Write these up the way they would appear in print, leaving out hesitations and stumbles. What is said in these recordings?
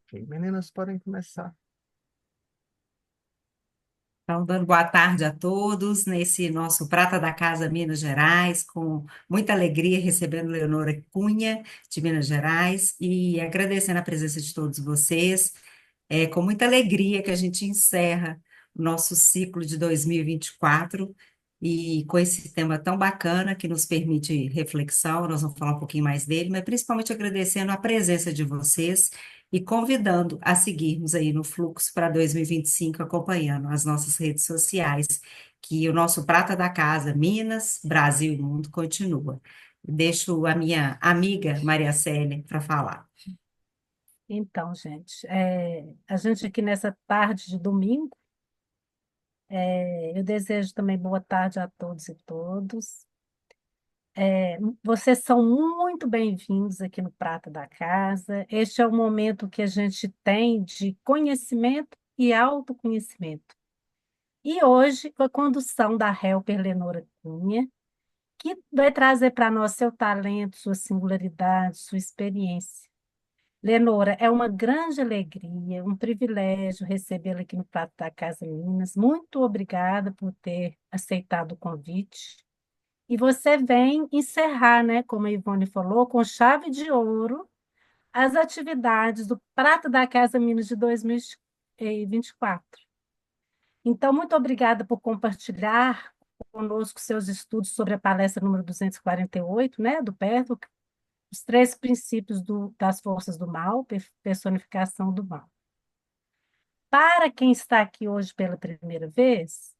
Ok, meninas podem começar. Então, dando boa tarde a todos nesse nosso Prata da Casa Minas Gerais, com muita alegria recebendo Leonora Cunha, de Minas Gerais, e agradecendo a presença de todos vocês. É com muita alegria que a gente encerra o nosso ciclo de 2024 e com esse tema tão bacana que nos permite reflexão. Nós vamos falar um pouquinho mais dele, mas principalmente agradecendo a presença de vocês e convidando a seguirmos aí no fluxo para 2025, acompanhando as nossas redes sociais, que o nosso Prata da Casa, Minas, Brasil e Mundo, continua. Deixo a minha amiga Maria Célia para falar. Então, gente, a gente aqui nessa tarde de domingo, eu desejo também boa tarde a todos e todos. Vocês são muito bem-vindos aqui no Prata da Casa. Este é o momento que a gente tem de conhecimento e autoconhecimento. E hoje, com a condução da Helper Lenora Cunha, que vai trazer para nós seu talento, sua singularidade, sua experiência. Lenora, é uma grande alegria, um privilégio recebê-la aqui no Prato da Casa Minas. Muito obrigada por ter aceitado o convite. E você vem encerrar, né, como a Ivone falou, com chave de ouro, as atividades do Prato da Casa Minas de 2024. Então, muito obrigada por compartilhar conosco seus estudos sobre a palestra número 248, né, do PERTO, os três princípios das forças do mal, personificação do mal. Para quem está aqui hoje pela primeira vez,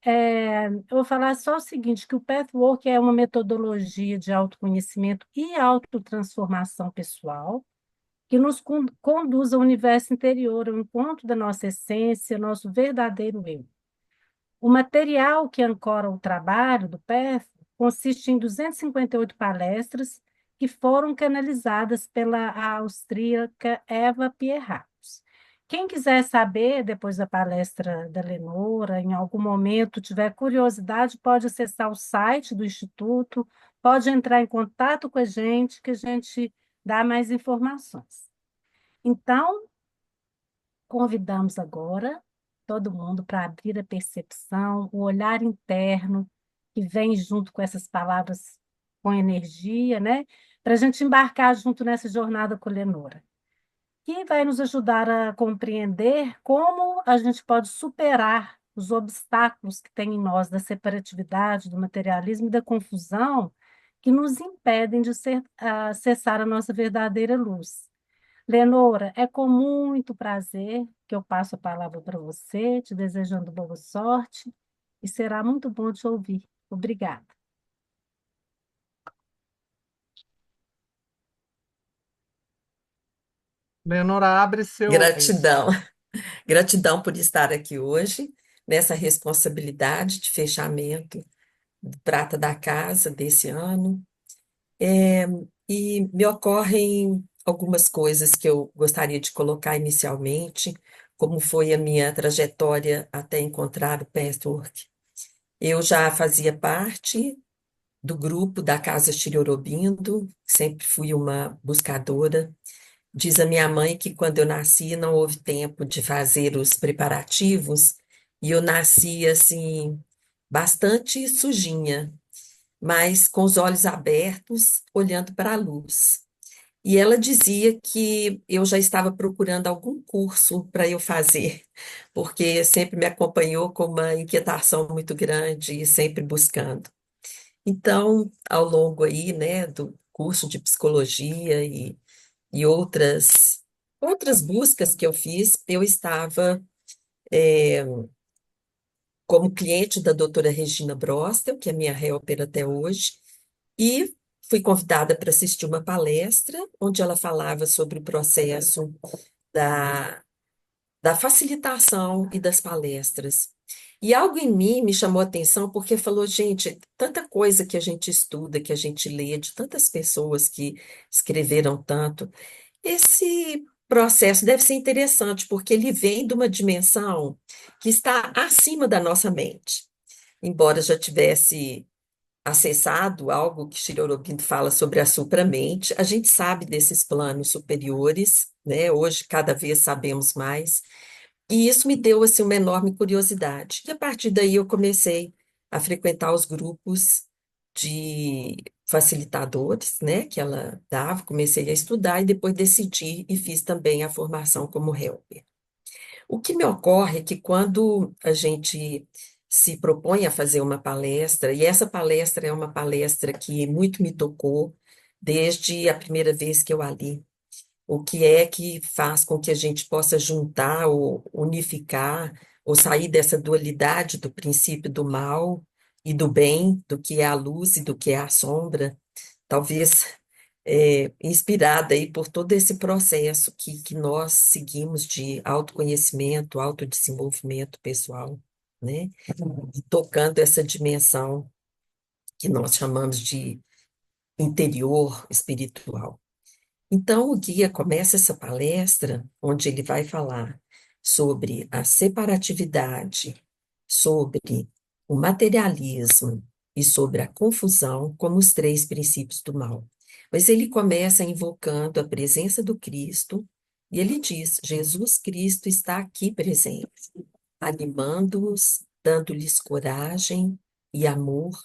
eu vou falar só o seguinte, que o Pathwork é uma metodologia de autoconhecimento e autotransformação pessoal que nos conduz ao universo interior, ao encontro da nossa essência, nosso verdadeiro eu. O material que ancora o trabalho do Path consiste em 258 palestras que foram canalizadas pela austríaca Eva Pierratos. Quem quiser saber, depois da palestra da Lenora, em algum momento tiver curiosidade, pode acessar o site do Instituto, pode entrar em contato com que a gente dá mais informações. Então, convidamos agora todo mundo para abrir a percepção, o olhar interno, que vem junto com essas palavras com energia, né? Para a gente embarcar junto nessa jornada com a Lenora, que vai nos ajudar a compreender como a gente pode superar os obstáculos que tem em nós da separatividade, do materialismo e da confusão que nos impedem de acessar a nossa verdadeira luz. Lenora, é com muito prazer que eu passo a palavra para você, te desejando boa sorte, e será muito bom te ouvir. Obrigada. Leonora, abre seu. Isso. Gratidão, gratidão por estar aqui hoje, nessa responsabilidade de fechamento do Prata da Casa desse ano. É, e me ocorrem algumas coisas que eu gostaria de colocar inicialmente, como foi a minha trajetória até encontrar o Pathwork. Eu já fazia parte do grupo da Casa Chiriorobindo, sempre fui uma buscadora. Diz a minha mãe que quando eu nasci não houve tempo de fazer os preparativos e eu nasci assim, bastante sujinha, mas com os olhos abertos, olhando para a luz. E ela dizia que eu já estava procurando algum curso para eu fazer, porque sempre me acompanhou com uma inquietação muito grande e sempre buscando. Então, ao longo aí, né, do curso de psicologia e outras buscas que eu fiz, eu estava como cliente da doutora Regina Brostel, que é minha helper até hoje, e fui convidada para assistir uma palestra onde ela falava sobre o processo da, da facilitação e das palestras. E algo em mim me chamou a atenção porque falou, gente, tanta coisa que a gente estuda, que a gente lê, de tantas pessoas que escreveram tanto, esse processo deve ser interessante, porque ele vem de uma dimensão que está acima da nossa mente. Embora já tivesse acessado algo que Shri Aurobindo fala sobre a supramente. A gente sabe desses planos superiores, né? Hoje, cada vez sabemos mais. E isso me deu, assim, uma enorme curiosidade. E a partir daí eu comecei a frequentar os grupos de facilitadores, né? Que ela dava, comecei a estudar e depois decidi e fiz também a formação como helper. O que me ocorre é que quando a gente se propõe a fazer uma palestra, e essa palestra é uma palestra que muito me tocou desde a primeira vez que eu a li, o que é que faz com que a gente possa juntar ou unificar ou sair dessa dualidade do princípio do mal e do bem, do que é a luz e do que é a sombra, talvez inspirada aí por todo esse processo que nós seguimos de autoconhecimento, autodesenvolvimento pessoal, né? E tocando essa dimensão que nós chamamos de interior espiritual. Então, o guia começa essa palestra onde ele vai falar sobre a separatividade, sobre o materialismo e sobre a confusão como os três princípios do mal. Mas ele começa invocando a presença do Cristo e ele diz: Jesus Cristo está aqui presente, animando-os, dando-lhes coragem e amor,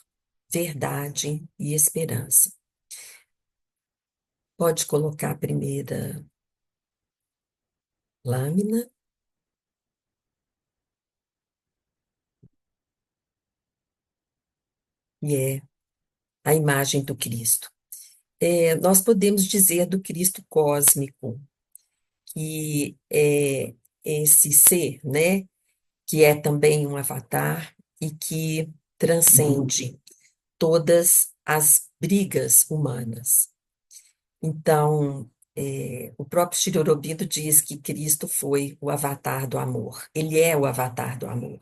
verdade e esperança. Pode colocar a primeira lâmina. E é a imagem do Cristo. Nós podemos dizer do Cristo cósmico, que é esse ser, né, que é também um avatar e que transcende todas as brigas humanas. Então, o próprio Sri Aurobindo diz que Cristo foi o avatar do amor. Ele é o avatar do amor.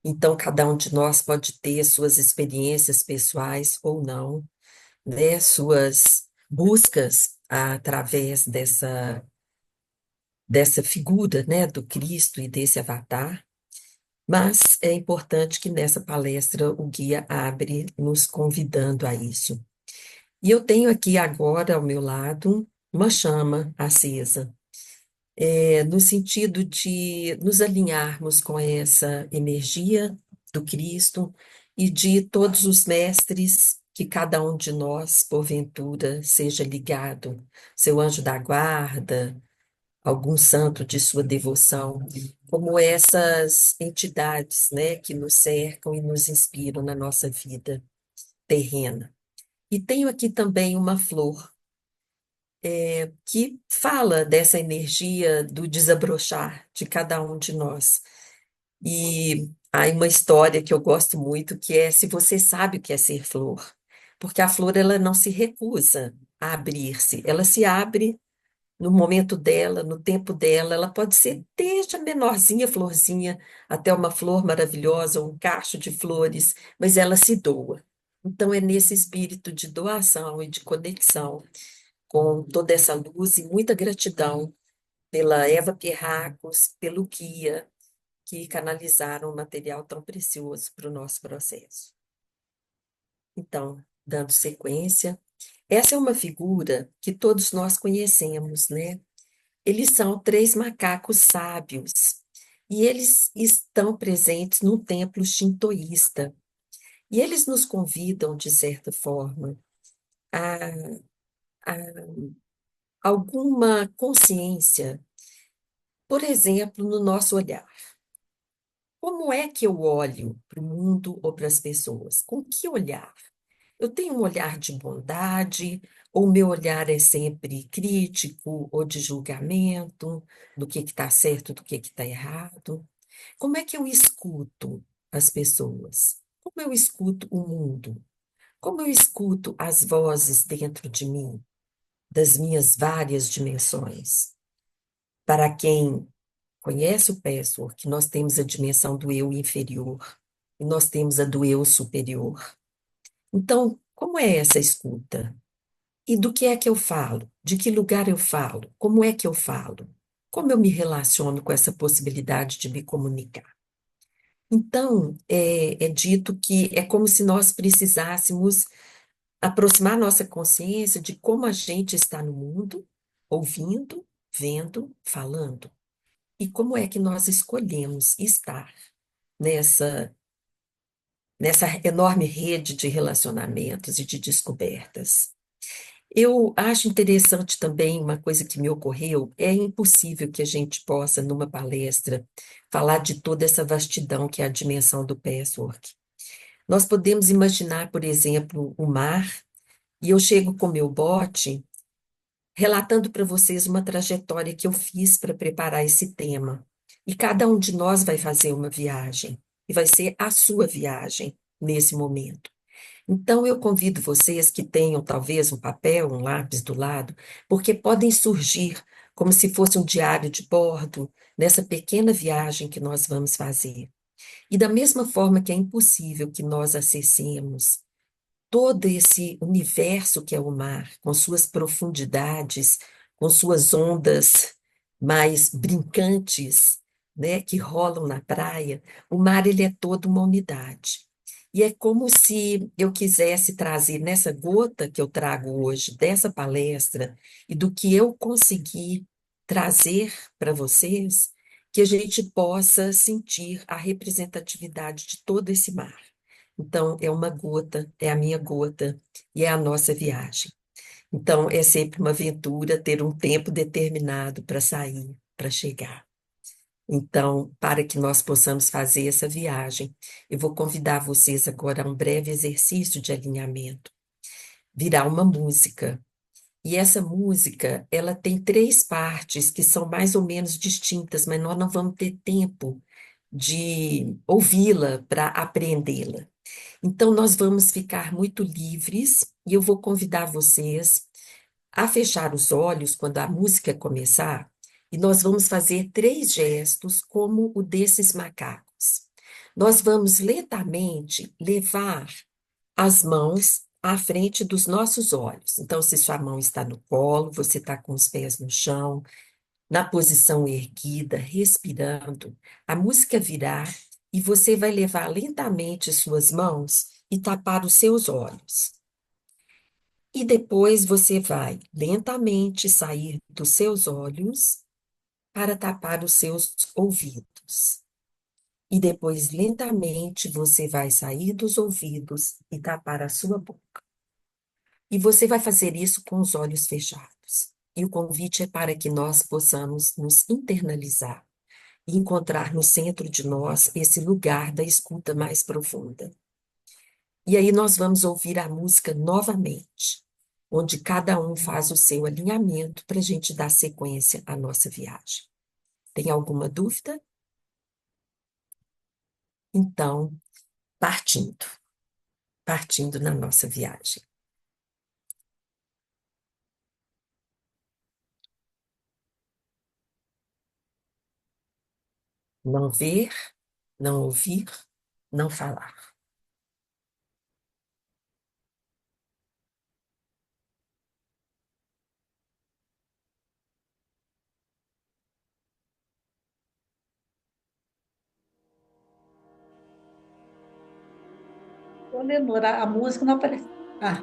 Então, cada um de nós pode ter suas experiências pessoais ou não, né, suas buscas através dessa figura, né, do Cristo e desse avatar, mas é importante que nessa palestra o guia abre nos convidando a isso. E eu tenho aqui agora ao meu lado uma chama acesa, no sentido de nos alinharmos com essa energia do Cristo e de todos os mestres que cada um de nós, porventura, seja ligado, seu anjo da guarda, algum santo de sua devoção, como essas entidades, né, que nos cercam e nos inspiram na nossa vida terrena. E tenho aqui também uma flor, que fala dessa energia do desabrochar de cada um de nós. E há uma história que eu gosto muito, que é se você sabe o que é ser flor, porque a flor ela não se recusa a abrir-se, ela se abre no momento dela, no tempo dela, ela pode ser desde a menorzinha florzinha até uma flor maravilhosa, um cacho de flores, mas ela se doa. Então é nesse espírito de doação e de conexão com toda essa luz e muita gratidão pela Eva Pierracos, pelo guia, que canalizaram um material tão precioso para o nosso processo. Então, dando sequência, essa é uma figura que todos nós conhecemos, né? Eles são três macacos sábios e eles estão presentes num templo shintoísta. E eles nos convidam, de certa forma, a alguma consciência, por exemplo, no nosso olhar. Como é que eu olho para o mundo ou para as pessoas? Com que olhar? Eu tenho um olhar de bondade, ou o meu olhar é sempre crítico ou de julgamento do que está certo, do que está errado? Como é que eu escuto as pessoas? Como eu escuto o mundo? Como eu escuto as vozes dentro de mim, das minhas várias dimensões? Para quem conhece o Password, nós temos a dimensão do eu inferior e nós temos a do eu superior. Então, como é essa escuta? E do que é que eu falo? De que lugar eu falo? Como é que eu falo? Como eu me relaciono com essa possibilidade de me comunicar? Então, é dito que é como se nós precisássemos aproximar nossa consciência de como a gente está no mundo, ouvindo, vendo, falando, e como é que nós escolhemos estar nessa, nessa enorme rede de relacionamentos e de descobertas. Eu acho interessante também uma coisa que me ocorreu: é impossível que a gente possa, numa palestra, falar de toda essa vastidão que é a dimensão do patchwork. Nós podemos imaginar, por exemplo, o mar, e eu chego com meu bote, relatando para vocês uma trajetória que eu fiz para preparar esse tema. E cada um de nós vai fazer uma viagem, e vai ser a sua viagem nesse momento. Então, eu convido vocês que tenham talvez um papel, um lápis do lado, porque podem surgir como se fosse um diário de bordo nessa pequena viagem que nós vamos fazer. E da mesma forma que é impossível que nós acessemos todo esse universo que é o mar, com suas profundidades, com suas ondas mais brincantes, né, que rolam na praia, o mar ele é toda uma unidade. E é como se eu quisesse trazer nessa gota que eu trago hoje, dessa palestra, e do que eu consegui trazer para vocês, que a gente possa sentir a representatividade de todo esse mar. Então, é uma gota, é a minha gota e é a nossa viagem. Então, é sempre uma aventura ter um tempo determinado para sair, para chegar. Então, para que nós possamos fazer essa viagem, eu vou convidar vocês agora a um breve exercício de alinhamento. Virá uma música. E essa música, ela tem três partes que são mais ou menos distintas, mas nós não vamos ter tempo de ouvi-la para apreendê-la. Então, nós vamos ficar muito livres e eu vou convidar vocês a fechar os olhos quando a música começar e nós vamos fazer três gestos como o desses macacos. Nós vamos lentamente levar as mãos à frente dos nossos olhos. Então, se sua mão está no colo, você está com os pés no chão, na posição erguida, respirando, a música virá e você vai levar lentamente suas mãos e tapar os seus olhos. E depois você vai lentamente sair dos seus olhos para tapar os seus ouvidos. E depois lentamente você vai sair dos ouvidos e tapar a sua boca. E você vai fazer isso com os olhos fechados. E o convite é para que nós possamos nos internalizar e encontrar no centro de nós esse lugar da escuta mais profunda. E aí nós vamos ouvir a música novamente, onde cada um faz o seu alinhamento para a gente dar sequência à nossa viagem. Tem alguma dúvida? Então, partindo na nossa viagem. Não ver, não ouvir, não falar. Ô, Lenora, a música não aparece. Ah,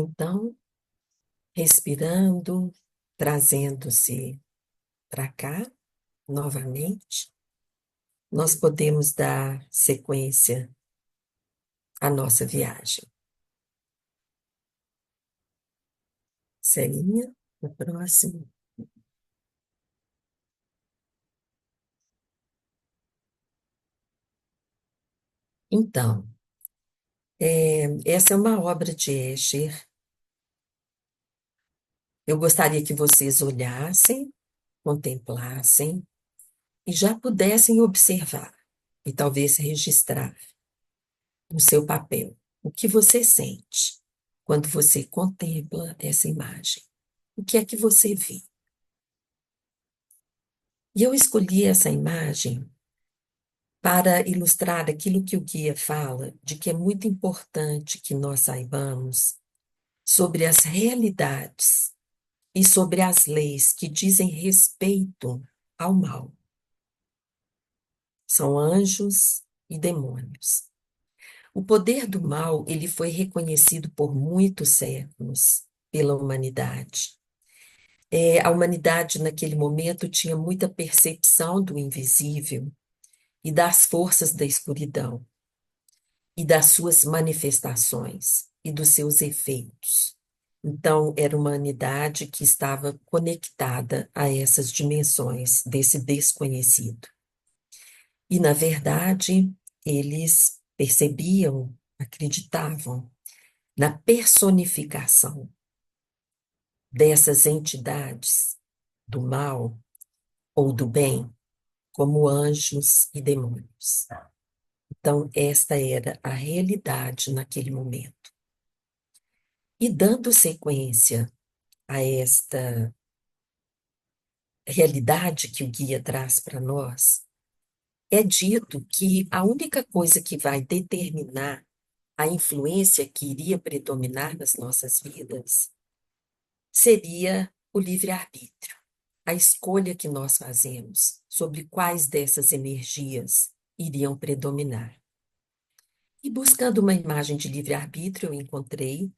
Então, respirando, trazendo-se para cá novamente, nós podemos dar sequência à nossa viagem. Celinha, o próximo. Então, essa é uma obra de Escher. Eu gostaria que vocês olhassem, contemplassem e já pudessem observar e talvez registrar no seu papel o que você sente quando você contempla essa imagem. O que é que você vê? E eu escolhi essa imagem para ilustrar aquilo que o guia fala, de que é muito importante que nós saibamos sobre as realidades e sobre as leis que dizem respeito ao mal. São anjos e demônios. O poder do mal, ele foi reconhecido por muitos séculos pela humanidade. A humanidade, naquele momento, tinha muita percepção do invisível e das forças da escuridão, e das suas manifestações, e dos seus efeitos. Então, era uma humanidade que estava conectada a essas dimensões desse desconhecido. E, na verdade, eles percebiam, acreditavam na personificação dessas entidades do mal ou do bem, como anjos e demônios. Então, esta era a realidade naquele momento. E dando sequência a esta realidade que o guia traz para nós, é dito que a única coisa que vai determinar a influência que iria predominar nas nossas vidas seria o livre-arbítrio, a escolha que nós fazemos sobre quais dessas energias iriam predominar. E buscando uma imagem de livre-arbítrio, eu encontrei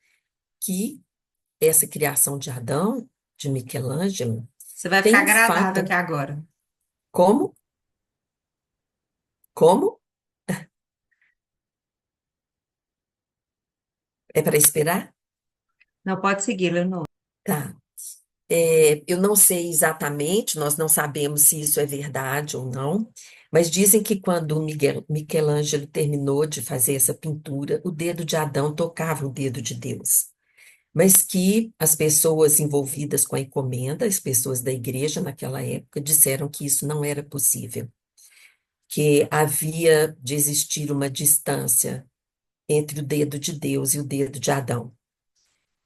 que essa criação de Adão, de Michelangelo, Você vai tem ficar um agradável fato. aqui agora. Como? Como? É para esperar? Não pode seguir, Leonor. Tá. Eu não sei exatamente, nós não sabemos se isso é verdade ou não, mas dizem que quando o Michelangelo terminou de fazer essa pintura, o dedo de Adão tocava o dedo de Deus. Mas que as pessoas envolvidas com a encomenda, as pessoas da igreja naquela época, disseram que isso não era possível, que havia de existir uma distância entre o dedo de Deus e o dedo de Adão.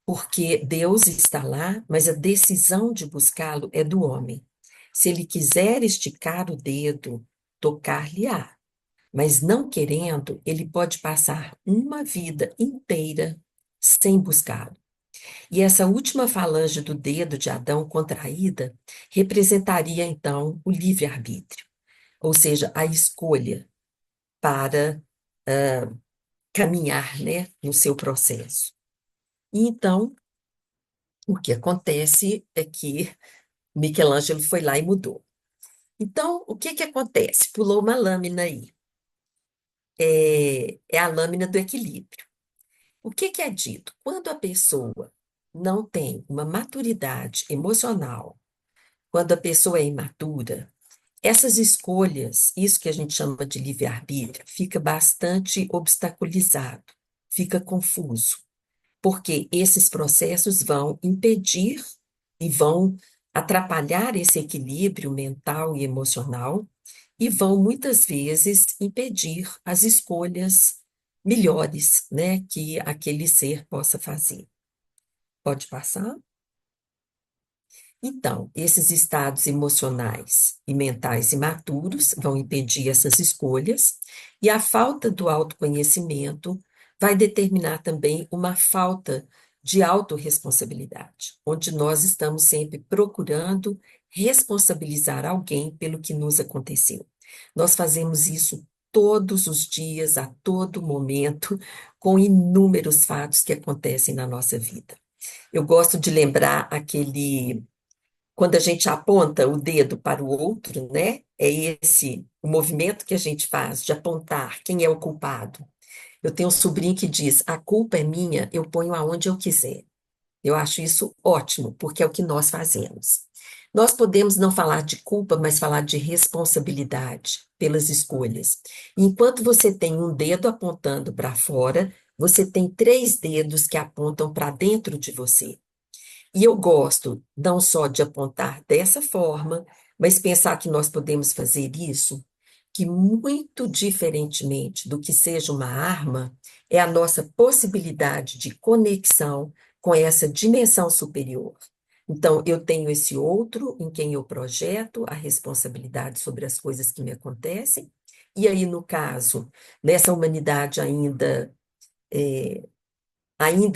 Porque Deus está lá, mas a decisão de buscá-lo é do homem. Se ele quiser esticar o dedo, tocar-lhe-á. Mas não querendo, ele pode passar uma vida inteira sem buscá-lo. E essa última falange do dedo de Adão contraída representaria, então, o livre-arbítrio, ou seja, a escolha para caminhar, né, no seu processo. E então, o que acontece é que Michelangelo foi lá e mudou. Então, o que acontece? Pulou uma lâmina aí. É a lâmina do equilíbrio. O que é dito? Quando a pessoa não tem uma maturidade emocional, quando a pessoa é imatura, essas escolhas, isso que a gente chama de livre-arbítrio, fica bastante obstaculizado, fica confuso, porque esses processos vão impedir e vão atrapalhar esse equilíbrio mental e emocional e vão muitas vezes impedir as escolhas melhores, né, que aquele ser possa fazer. Pode passar? Então, esses estados emocionais e mentais imaturos vão impedir essas escolhas, e a falta do autoconhecimento vai determinar também uma falta de autorresponsabilidade, onde nós estamos sempre procurando responsabilizar alguém pelo que nos aconteceu. Nós fazemos isso todos os dias, a todo momento, com inúmeros fatos que acontecem na nossa vida. Eu gosto de lembrar quando a gente aponta o dedo para o outro, né? É esse o movimento que a gente faz de apontar quem é o culpado. Eu tenho um sobrinho que diz: a culpa é minha, eu ponho aonde eu quiser. Eu acho isso ótimo, porque é o que nós fazemos. Nós podemos não falar de culpa, mas falar de responsabilidade pelas escolhas. Enquanto você tem um dedo apontando para fora, você tem três dedos que apontam para dentro de você. E eu gosto não só de apontar dessa forma, mas pensar que nós podemos fazer isso, que muito diferentemente do que seja uma arma, é a nossa possibilidade de conexão com essa dimensão superior. Então, eu tenho esse outro em quem eu projeto a responsabilidade sobre as coisas que me acontecem, e aí, no caso, nessa humanidade ainda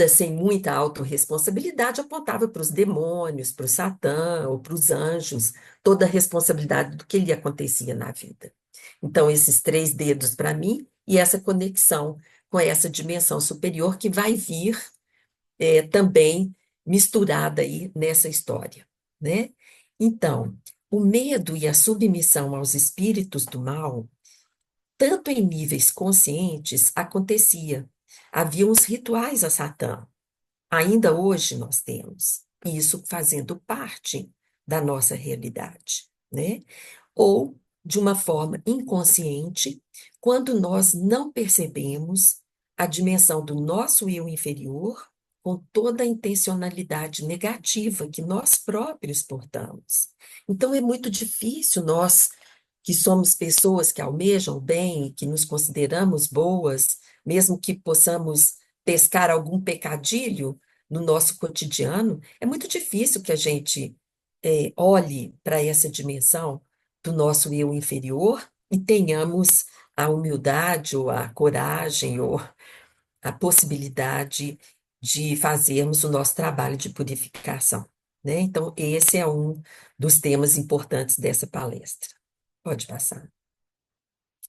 sem muita autorresponsabilidade, apontava para os demônios, para o Satã ou para os anjos, toda a responsabilidade do que lhe acontecia na vida. Então, esses três dedos para mim e essa conexão com essa dimensão superior que vai vir também misturada aí nessa história, né? Então, o medo e a submissão aos espíritos do mal, tanto em níveis conscientes, acontecia. Havia uns rituais a Satã. Ainda hoje nós temos isso fazendo parte da nossa realidade, né? Ou de uma forma inconsciente, quando nós não percebemos a dimensão do nosso eu inferior com toda a intencionalidade negativa que nós próprios portamos. Então é muito difícil nós que somos pessoas que almejam o bem, que nos consideramos boas, mesmo que possamos pescar algum pecadilho no nosso cotidiano, é muito difícil que a gente olhe para essa dimensão do nosso eu inferior e tenhamos a humildade ou a coragem ou a possibilidade de fazermos o nosso trabalho de purificação, né? Então, esse é um dos temas importantes dessa palestra. Pode passar.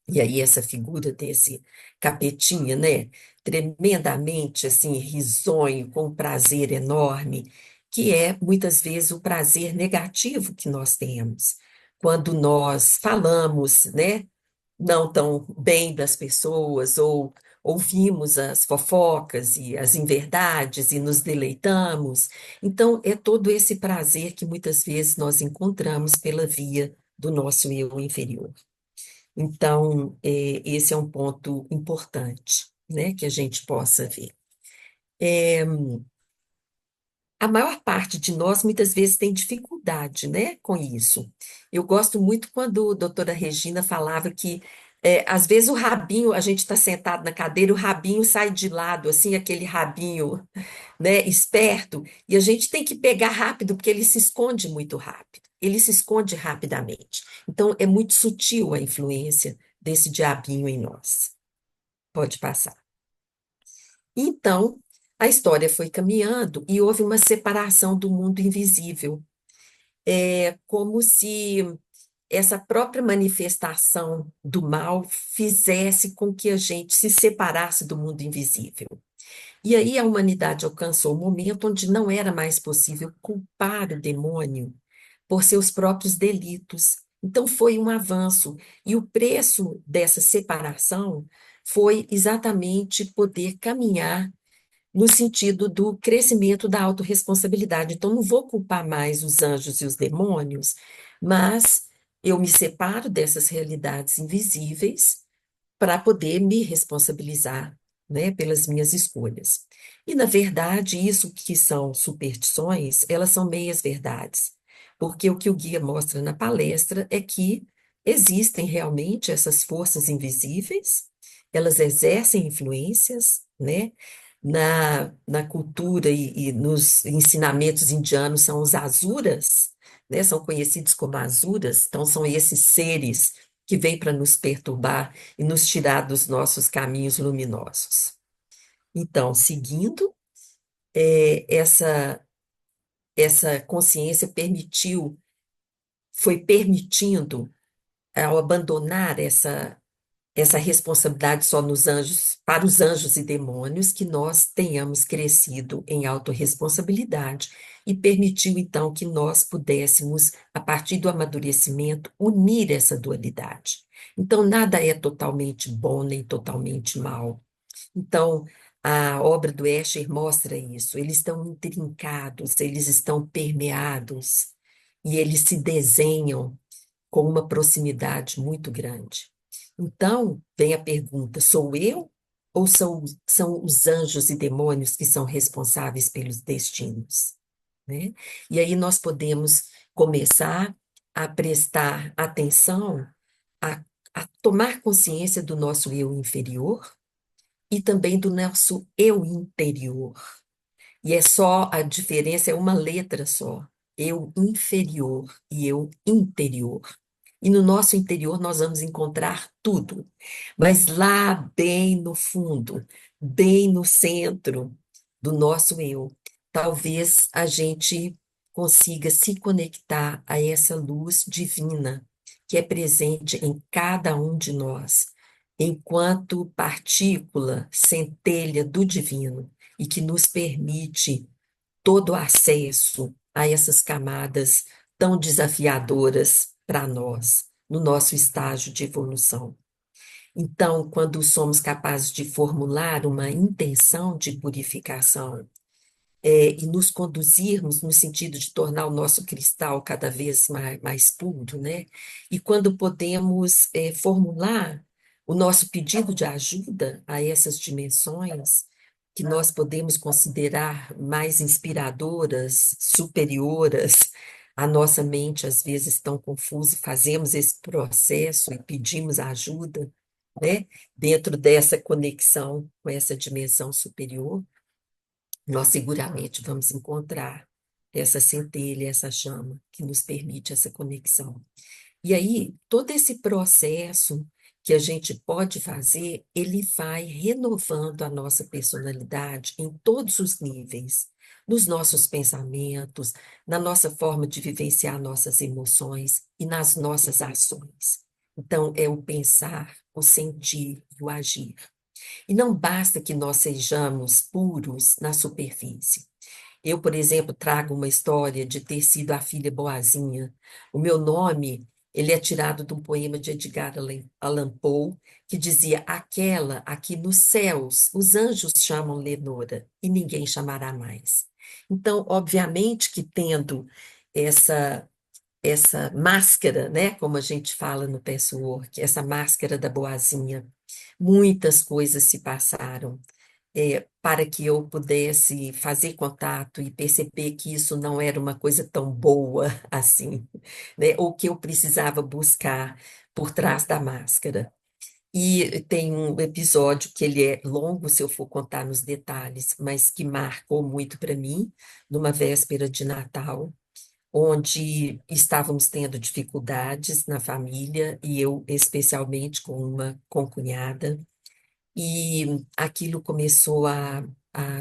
E aí essa figura desse capetinha, né, tremendamente assim risonho, com um prazer enorme, que é muitas vezes o prazer negativo que nós temos quando nós falamos, né, não tão bem das pessoas ou ouvimos as fofocas e as inverdades e nos deleitamos. Então é todo esse prazer que muitas vezes nós encontramos pela via do nosso eu inferior. Então, esse é um ponto importante, né, que a gente possa ver. A maior parte de nós, muitas vezes, tem dificuldade, né, com isso. Eu gosto muito quando a doutora Regina falava que, às vezes, o rabinho, a gente está sentado na cadeira, o rabinho sai de lado, assim, aquele rabinho, né, esperto, e a gente tem que pegar rápido, porque ele se esconde muito rápido, ele se esconde rapidamente. Então, é muito sutil a influência desse diabinho em nós. Pode passar. Então, a história foi caminhando e houve uma separação do mundo invisível. É como se essa própria manifestação do mal fizesse com que a gente se separasse do mundo invisível. E aí a humanidade alcançou um momento onde não era mais possível culpar o demônio por seus próprios delitos. Então foi um avanço. E o preço dessa separação foi exatamente poder caminhar no sentido do crescimento da autorresponsabilidade. Então, não vou culpar mais os anjos e os demônios, mas eu me separo dessas realidades invisíveis para poder me responsabilizar, né, pelas minhas escolhas. E, na verdade, isso que são superstições, elas são meias-verdades, porque o que o guia mostra na palestra é que existem realmente essas forças invisíveis, elas exercem influências, né? Na cultura e nos ensinamentos indianos são os asuras, né? São conhecidos como asuras, então são esses seres que vêm para nos perturbar e nos tirar dos nossos caminhos luminosos. Então, seguindo, essa consciência foi permitindo, ao abandonar essa responsabilidade só nos anjos, para os anjos e demônios, que nós tenhamos crescido em autorresponsabilidade e permitiu então que nós pudéssemos, a partir do amadurecimento, unir essa dualidade. Então, nada é totalmente bom nem totalmente mal. Então, a obra do Escher mostra isso. Eles estão intrincados, eles estão permeados e eles se desenham com uma proximidade muito grande. Então, vem a pergunta: sou eu ou são os anjos e demônios que são responsáveis pelos destinos? Né? E aí nós podemos começar a prestar atenção, a, a tomar consciência do nosso eu inferior e também do nosso eu interior. E é só, a diferença é uma letra só: eu inferior e eu interior. E no nosso interior nós vamos encontrar tudo, mas lá bem no fundo, bem no centro do nosso eu, talvez a gente consiga se conectar a essa luz divina que é presente em cada um de nós, enquanto partícula, centelha do divino, e que nos permite todo o acesso a essas camadas tão desafiadoras para nós, no nosso estágio de evolução. Então, quando somos capazes de formular uma intenção de purificação, e nos conduzirmos no sentido de tornar o nosso cristal cada vez mais puro, né? E quando podemos formular o nosso pedido de ajuda a essas dimensões, que nós podemos considerar mais inspiradoras, superioras, a nossa mente às vezes tão confusa, fazemos esse processo e pedimos ajuda, né? Dentro dessa conexão com essa dimensão superior, nós seguramente vamos encontrar essa centelha, essa chama que nos permite essa conexão. E aí, todo esse processo que a gente pode fazer, ele vai renovando a nossa personalidade em todos os níveis, nos nossos pensamentos, na nossa forma de vivenciar nossas emoções e nas nossas ações. Então, é o pensar, o sentir e o agir. E não basta que nós sejamos puros na superfície. Eu, por exemplo, trago uma história de ter sido a filha boazinha. O meu nome, ele é tirado de um poema de Edgar Allan Poe, que dizia: aquela aqui nos céus, os anjos chamam Lenora, e ninguém chamará mais. Então, obviamente que tendo essa máscara, né, como a gente fala no patchwork, essa máscara da boazinha, muitas coisas se passaram para que eu pudesse fazer contato e perceber que isso não era uma coisa tão boa assim, né? Ou que eu precisava buscar por trás da máscara. E tem um episódio que ele é longo, se eu for contar nos detalhes, mas que marcou muito para mim, numa véspera de Natal, onde estávamos tendo dificuldades na família, e eu especialmente com uma concunhada, e aquilo começou a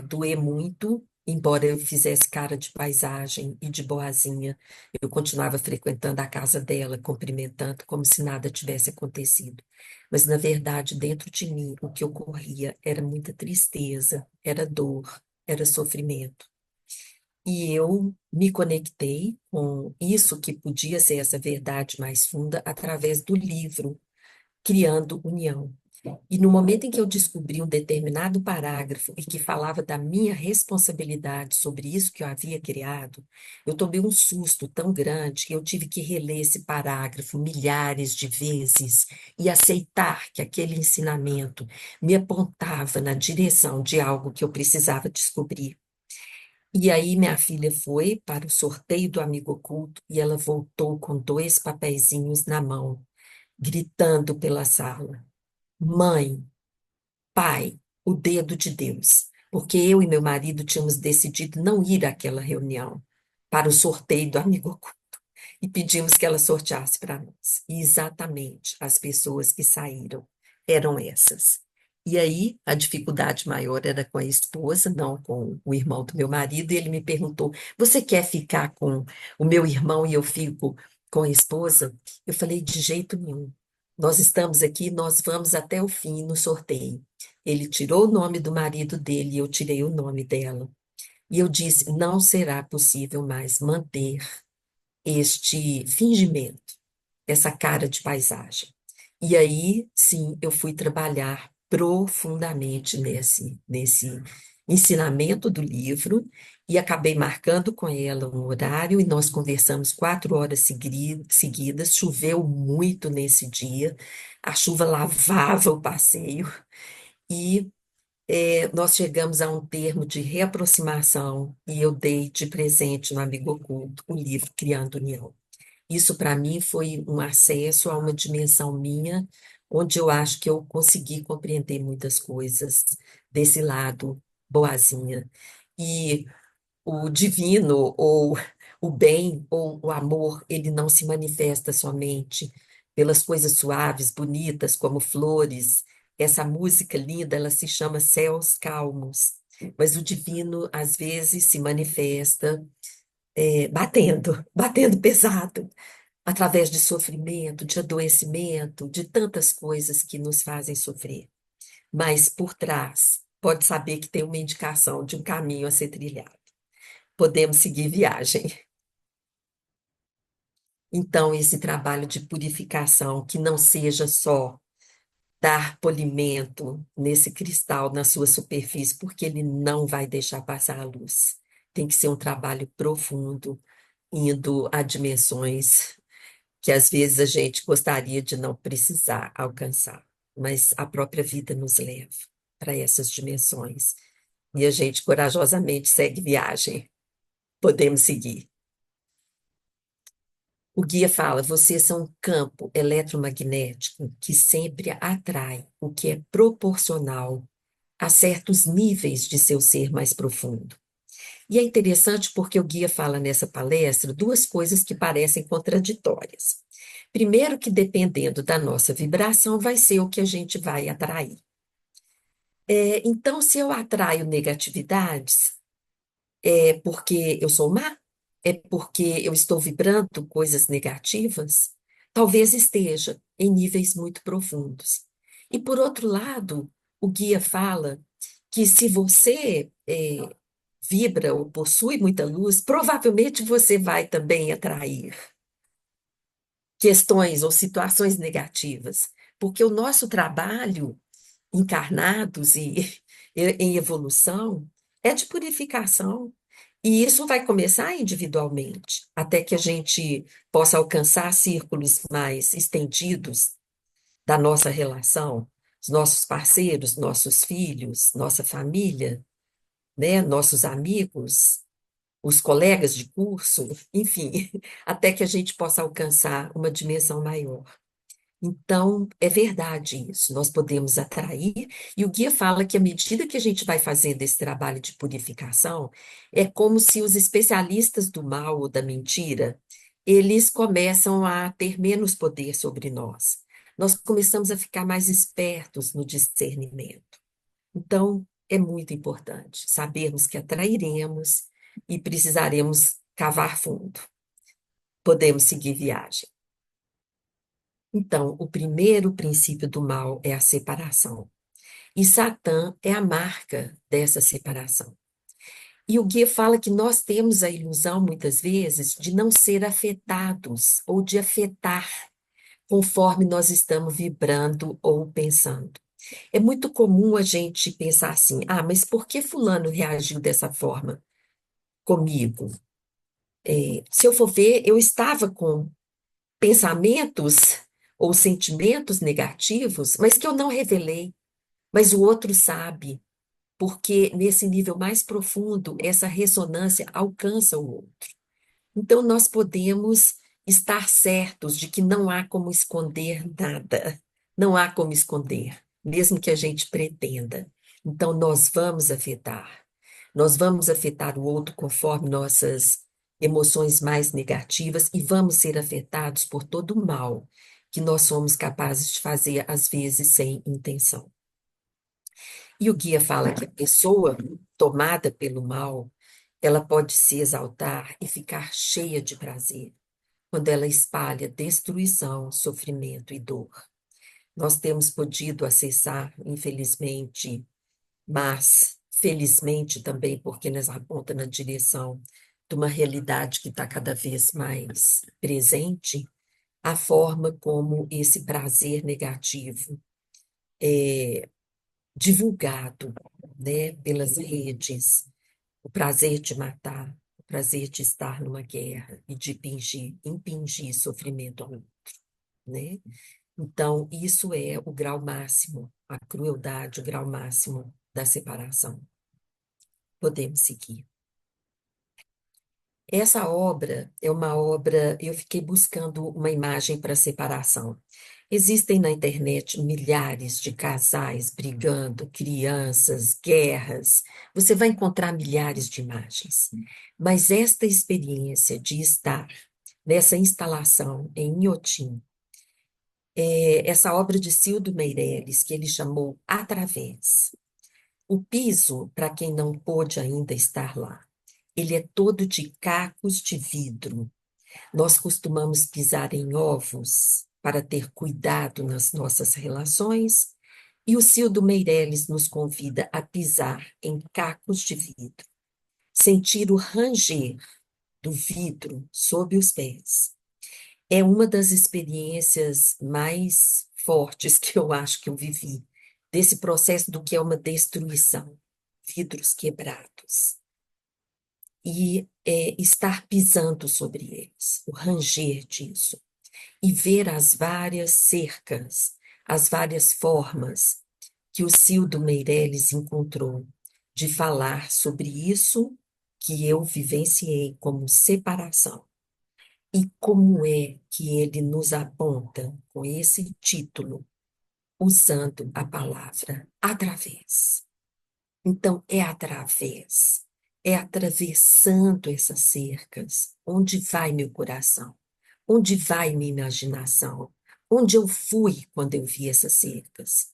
doer muito, embora eu fizesse cara de paisagem e de boazinha, eu continuava frequentando a casa dela, cumprimentando, como se nada tivesse acontecido. Mas, na verdade, dentro de mim, o que ocorria era muita tristeza, era dor, era sofrimento. E eu me conectei com isso que podia ser essa verdade mais funda através do livro Criando União. E no momento em que eu descobri um determinado parágrafo e que falava da minha responsabilidade sobre isso que eu havia criado, eu tomei um susto tão grande que eu tive que reler esse parágrafo milhares de vezes e aceitar que aquele ensinamento me apontava na direção de algo que eu precisava descobrir. E aí minha filha foi para o sorteio do amigo oculto e ela voltou com 2 papeizinhos na mão, gritando pela sala: Mãe, pai, o dedo de Deus, porque eu e meu marido tínhamos decidido não ir àquela reunião para o sorteio do amigo oculto e pedimos que ela sorteasse para nós. E exatamente as pessoas que saíram eram essas. E aí a dificuldade maior era com a esposa, não com o irmão do meu marido, e ele me perguntou: você quer ficar com o meu irmão e eu fico com a esposa? Eu falei: de jeito nenhum. Nós estamos aqui, nós vamos até o fim no sorteio. Ele tirou o nome do marido dele e eu tirei o nome dela. E eu disse: não será possível mais manter este fingimento, essa cara de paisagem. E aí, sim, eu fui trabalhar profundamente nesse ensinamento do livro e acabei marcando com ela um horário e nós conversamos 4 horas seguidas. Choveu muito nesse dia, a chuva lavava o passeio e nós chegamos a um termo de reaproximação e eu dei de presente no Amigo Oculto o livro Criando União. Isso, para mim, foi um acesso a uma dimensão minha, onde eu acho que eu consegui compreender muitas coisas desse lado boazinha. E o divino, ou o bem, ou o amor, ele não se manifesta somente pelas coisas suaves, bonitas, como flores. Essa música linda, ela se chama Céus Calmos. Mas o divino, às vezes, se manifesta batendo pesado através de sofrimento, de adoecimento, de tantas coisas que nos fazem sofrer. Mas por trás, pode saber que tem uma indicação de um caminho a ser trilhado. Podemos seguir viagem. Então, esse trabalho de purificação, que não seja só dar polimento nesse cristal na sua superfície, porque ele não vai deixar passar a luz. Tem que ser um trabalho profundo, indo a dimensões que às vezes a gente gostaria de não precisar alcançar, mas a própria vida nos leva para essas dimensões. E a gente corajosamente segue viagem. Podemos seguir. O guia fala: vocês são um campo eletromagnético que sempre atrai o que é proporcional a certos níveis de seu ser mais profundo. E é interessante porque o guia fala nessa palestra duas coisas que parecem contraditórias. Primeiro, que dependendo da nossa vibração, vai ser o que a gente vai atrair. Então, se eu atraio negatividades, é porque eu sou má? É porque eu estou vibrando coisas negativas? Talvez esteja em níveis muito profundos. E, por outro lado, o guia fala que se você vibra ou possui muita luz, provavelmente você vai também atrair questões ou situações negativas, porque o nosso trabalho encarnados e em evolução é de purificação. E isso vai começar individualmente, até que a gente possa alcançar círculos mais estendidos da nossa relação, os nossos parceiros, nossos filhos, nossa família, né, nossos amigos, os colegas de curso, enfim, até que a gente possa alcançar uma dimensão maior. Então, é verdade isso, nós podemos atrair, e o guia fala que à medida que a gente vai fazendo esse trabalho de purificação, é como se os especialistas do mal ou da mentira, eles começam a ter menos poder sobre nós. Nós começamos a ficar mais espertos no discernimento. Então, é muito importante sabermos que atrairemos e precisaremos cavar fundo. Podemos seguir viagem. Então, o primeiro princípio do mal é a separação. E Satã é a marca dessa separação. E o guia fala que nós temos a ilusão, muitas vezes, de não ser afetados ou de afetar conforme nós estamos vibrando ou pensando. É muito comum a gente pensar assim: ah, mas por que fulano reagiu dessa forma comigo? Se eu for ver, eu estava com pensamentos ou sentimentos negativos, mas que eu não revelei, mas o outro sabe, porque nesse nível mais profundo, essa ressonância alcança o outro. Então, nós podemos estar certos de que não há como esconder nada, não há como esconder, mesmo que a gente pretenda. Então, nós vamos afetar o outro conforme nossas emoções mais negativas e vamos ser afetados por todo o mal que nós somos capazes de fazer, às vezes, sem intenção. E o guia fala que a pessoa tomada pelo mal, ela pode se exaltar e ficar cheia de prazer quando ela espalha destruição, sofrimento e dor. nós temos podido acessar, infelizmente, mas felizmente também, porque nos aponta na direção de uma realidade que está cada vez mais presente, a forma como esse prazer negativo é divulgado, né, pelas redes, o prazer de matar, o prazer de estar numa guerra e de impingir sofrimento ao outro, né? Então, isso é o grau máximo, a crueldade, o grau máximo da separação. Podemos seguir. Essa obra é uma obra, eu fiquei buscando uma imagem para separação. Existem na internet milhares de casais brigando, crianças, guerras. Você vai encontrar milhares de imagens. Mas esta experiência de estar nessa instalação em Inhotim, essa obra de Cildo Meireles, que ele chamou Através. O piso, para quem não pôde ainda estar lá, ele é todo de cacos de vidro. Nós costumamos pisar em ovos para ter cuidado nas nossas relações, e o Cildo Meireles nos convida a pisar em cacos de vidro, sentir o ranger do vidro sob os pés. É uma das experiências mais fortes que eu acho que eu vivi, desse processo do que é uma destruição, vidros quebrados. E estar pisando sobre eles, o ranger disso, e ver as várias cercas, as várias formas que o Cildo Meireles encontrou de falar sobre isso que eu vivenciei como separação. E como é que ele nos aponta com esse título, usando a palavra através. Então, é através, é atravessando essas cercas, onde vai meu coração, onde vai minha imaginação, onde eu fui quando eu vi essas cercas.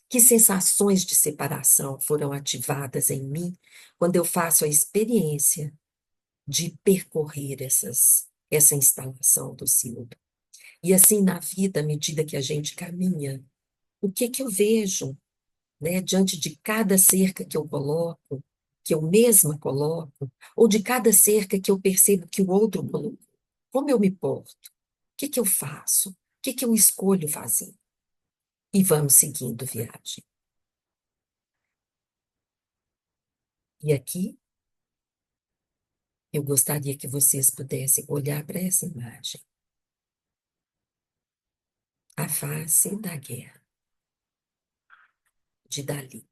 Que sensações de separação foram ativadas em mim quando eu faço a experiência de percorrer essa instalação do Cildo. E assim, na vida, à medida que a gente caminha, o que que eu vejo, né, diante de cada cerca que eu coloco, que eu mesma coloco, ou de cada cerca que eu percebo que o outro colocou? Como eu me porto? O que que eu faço? O que que eu escolho fazer? E vamos seguindo viagem. E aqui, eu gostaria que vocês pudessem olhar para essa imagem. A face da guerra, de Dali.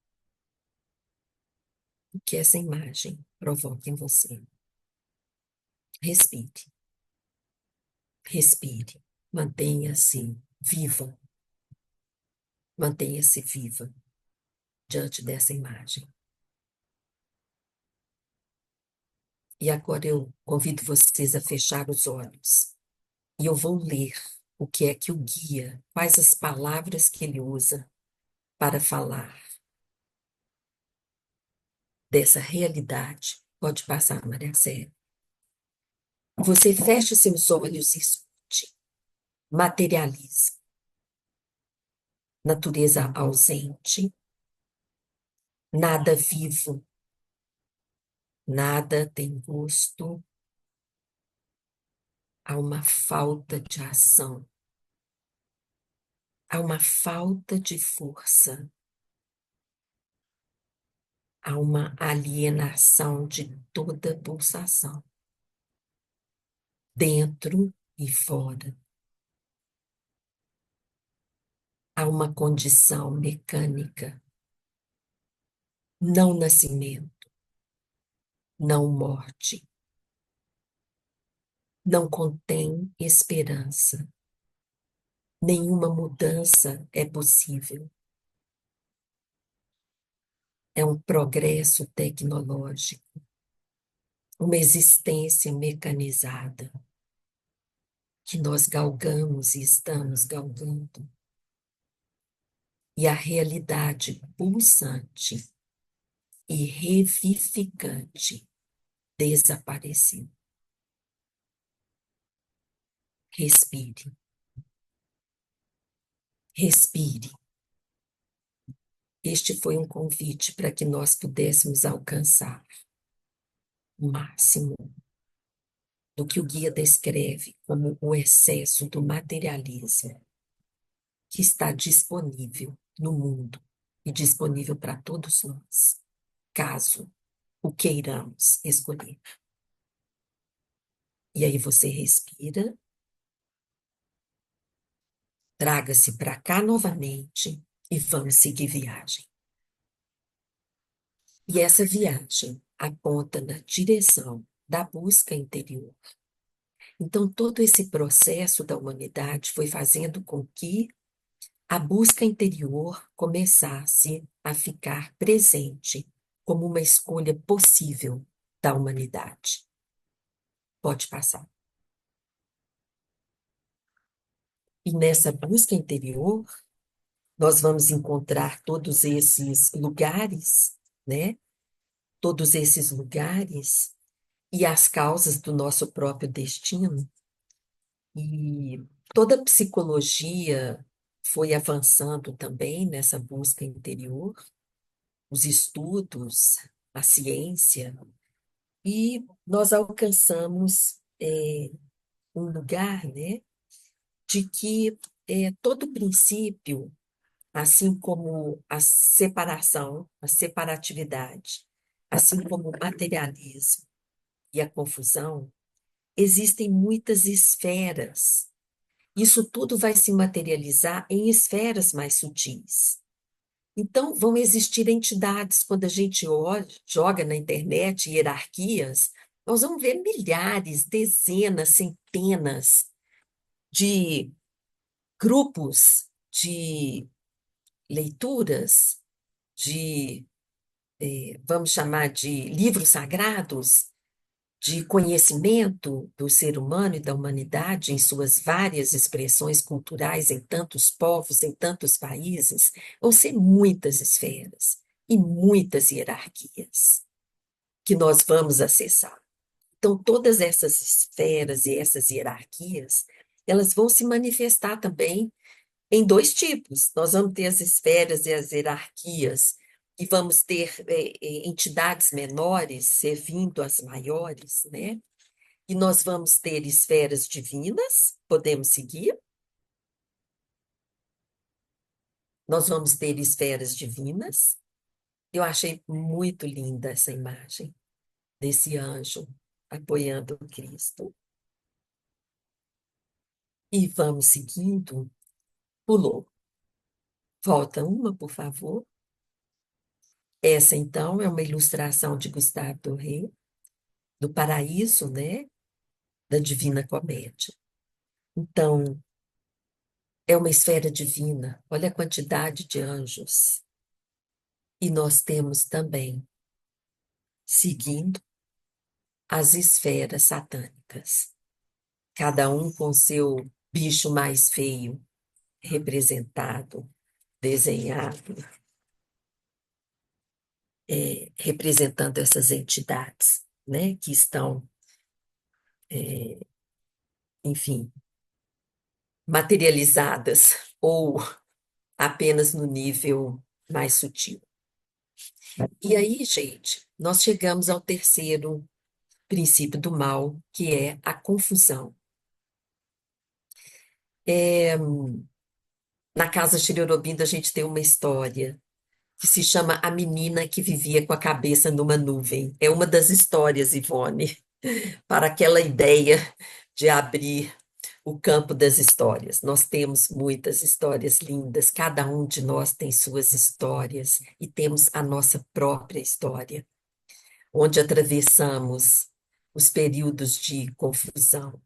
O que essa imagem provoca em você. Respire. Respire. Mantenha-se viva. Mantenha-se viva diante dessa imagem. E agora eu convido vocês a fechar os olhos. E eu vou ler o que é que o guia, quais as palavras que ele usa para falar dessa realidade. Pode passar, Maria Célia. Você fecha seus olhos e escute. Materializa. Natureza ausente. Nada vivo. Nada tem gosto. Há uma falta de ação. Há uma falta de força. Há uma alienação de toda pulsação, dentro e fora. Há uma condição mecânica, não nascimento, não morte. Não contém esperança. Nenhuma mudança é possível. É um progresso tecnológico, uma existência mecanizada, que nós galgamos e estamos galgando. E a realidade pulsante e revivificante desapareceu. Respire. Respire. Este foi um convite para que nós pudéssemos alcançar o máximo do que o guia descreve como o excesso do materialismo que está disponível no mundo e disponível para todos nós, caso o queiramos escolher. E aí você respira, traga-se para cá novamente e vamos seguir viagem. E essa viagem aponta na direção da busca interior. Então, todo esse processo da humanidade foi fazendo com que a busca interior começasse a ficar presente como uma escolha possível da humanidade. Pode passar. E nessa busca interior, nós vamos encontrar todos esses lugares, né? Todos esses lugares e as causas do nosso próprio destino. E toda a psicologia foi avançando também nessa busca interior, os estudos, a ciência, e nós alcançamos um lugar, né, de que todo princípio, assim como a separação, a separatividade, assim como o materialismo e a confusão, existem muitas esferas. Isso tudo vai se materializar em esferas mais sutis. Então, vão existir entidades, quando a gente joga na internet hierarquias, nós vamos ver milhares, dezenas, centenas de grupos de leituras, de, vamos chamar de livros sagrados, de conhecimento do ser humano e da humanidade em suas várias expressões culturais, em tantos povos, em tantos países, vão ser muitas esferas e muitas hierarquias que nós vamos acessar. Então, todas essas esferas e essas hierarquias, elas vão se manifestar também em dois tipos. Nós vamos ter as esferas e as hierarquias, e vamos ter entidades menores servindo as maiores, né? E nós vamos ter esferas divinas, podemos seguir. Nós vamos ter esferas divinas. Eu achei muito linda essa imagem desse anjo apoiando o Cristo. E vamos seguindo. Pulou. Volta uma, por favor. Essa, então, é uma ilustração de Gustave Doré, do Paraíso, né? Da Divina Comédia. Então, é uma esfera divina. Olha a quantidade de anjos. E nós temos também, seguindo, as esferas satânicas. Cada um com seu bicho mais feio, representado, desenhado, representando essas entidades, né? Que estão, enfim, materializadas ou apenas no nível mais sutil. E aí, gente, nós chegamos ao terceiro princípio do mal, que é a confusão. Na casa Shri Aurobindo, a gente tem uma história que se chama A Menina que Vivia com a Cabeça numa Nuvem. É uma das histórias, Ivone, para aquela ideia de abrir o campo das histórias. Nós temos muitas histórias lindas, cada um de nós tem suas histórias e temos a nossa própria história, onde atravessamos os períodos de confusão,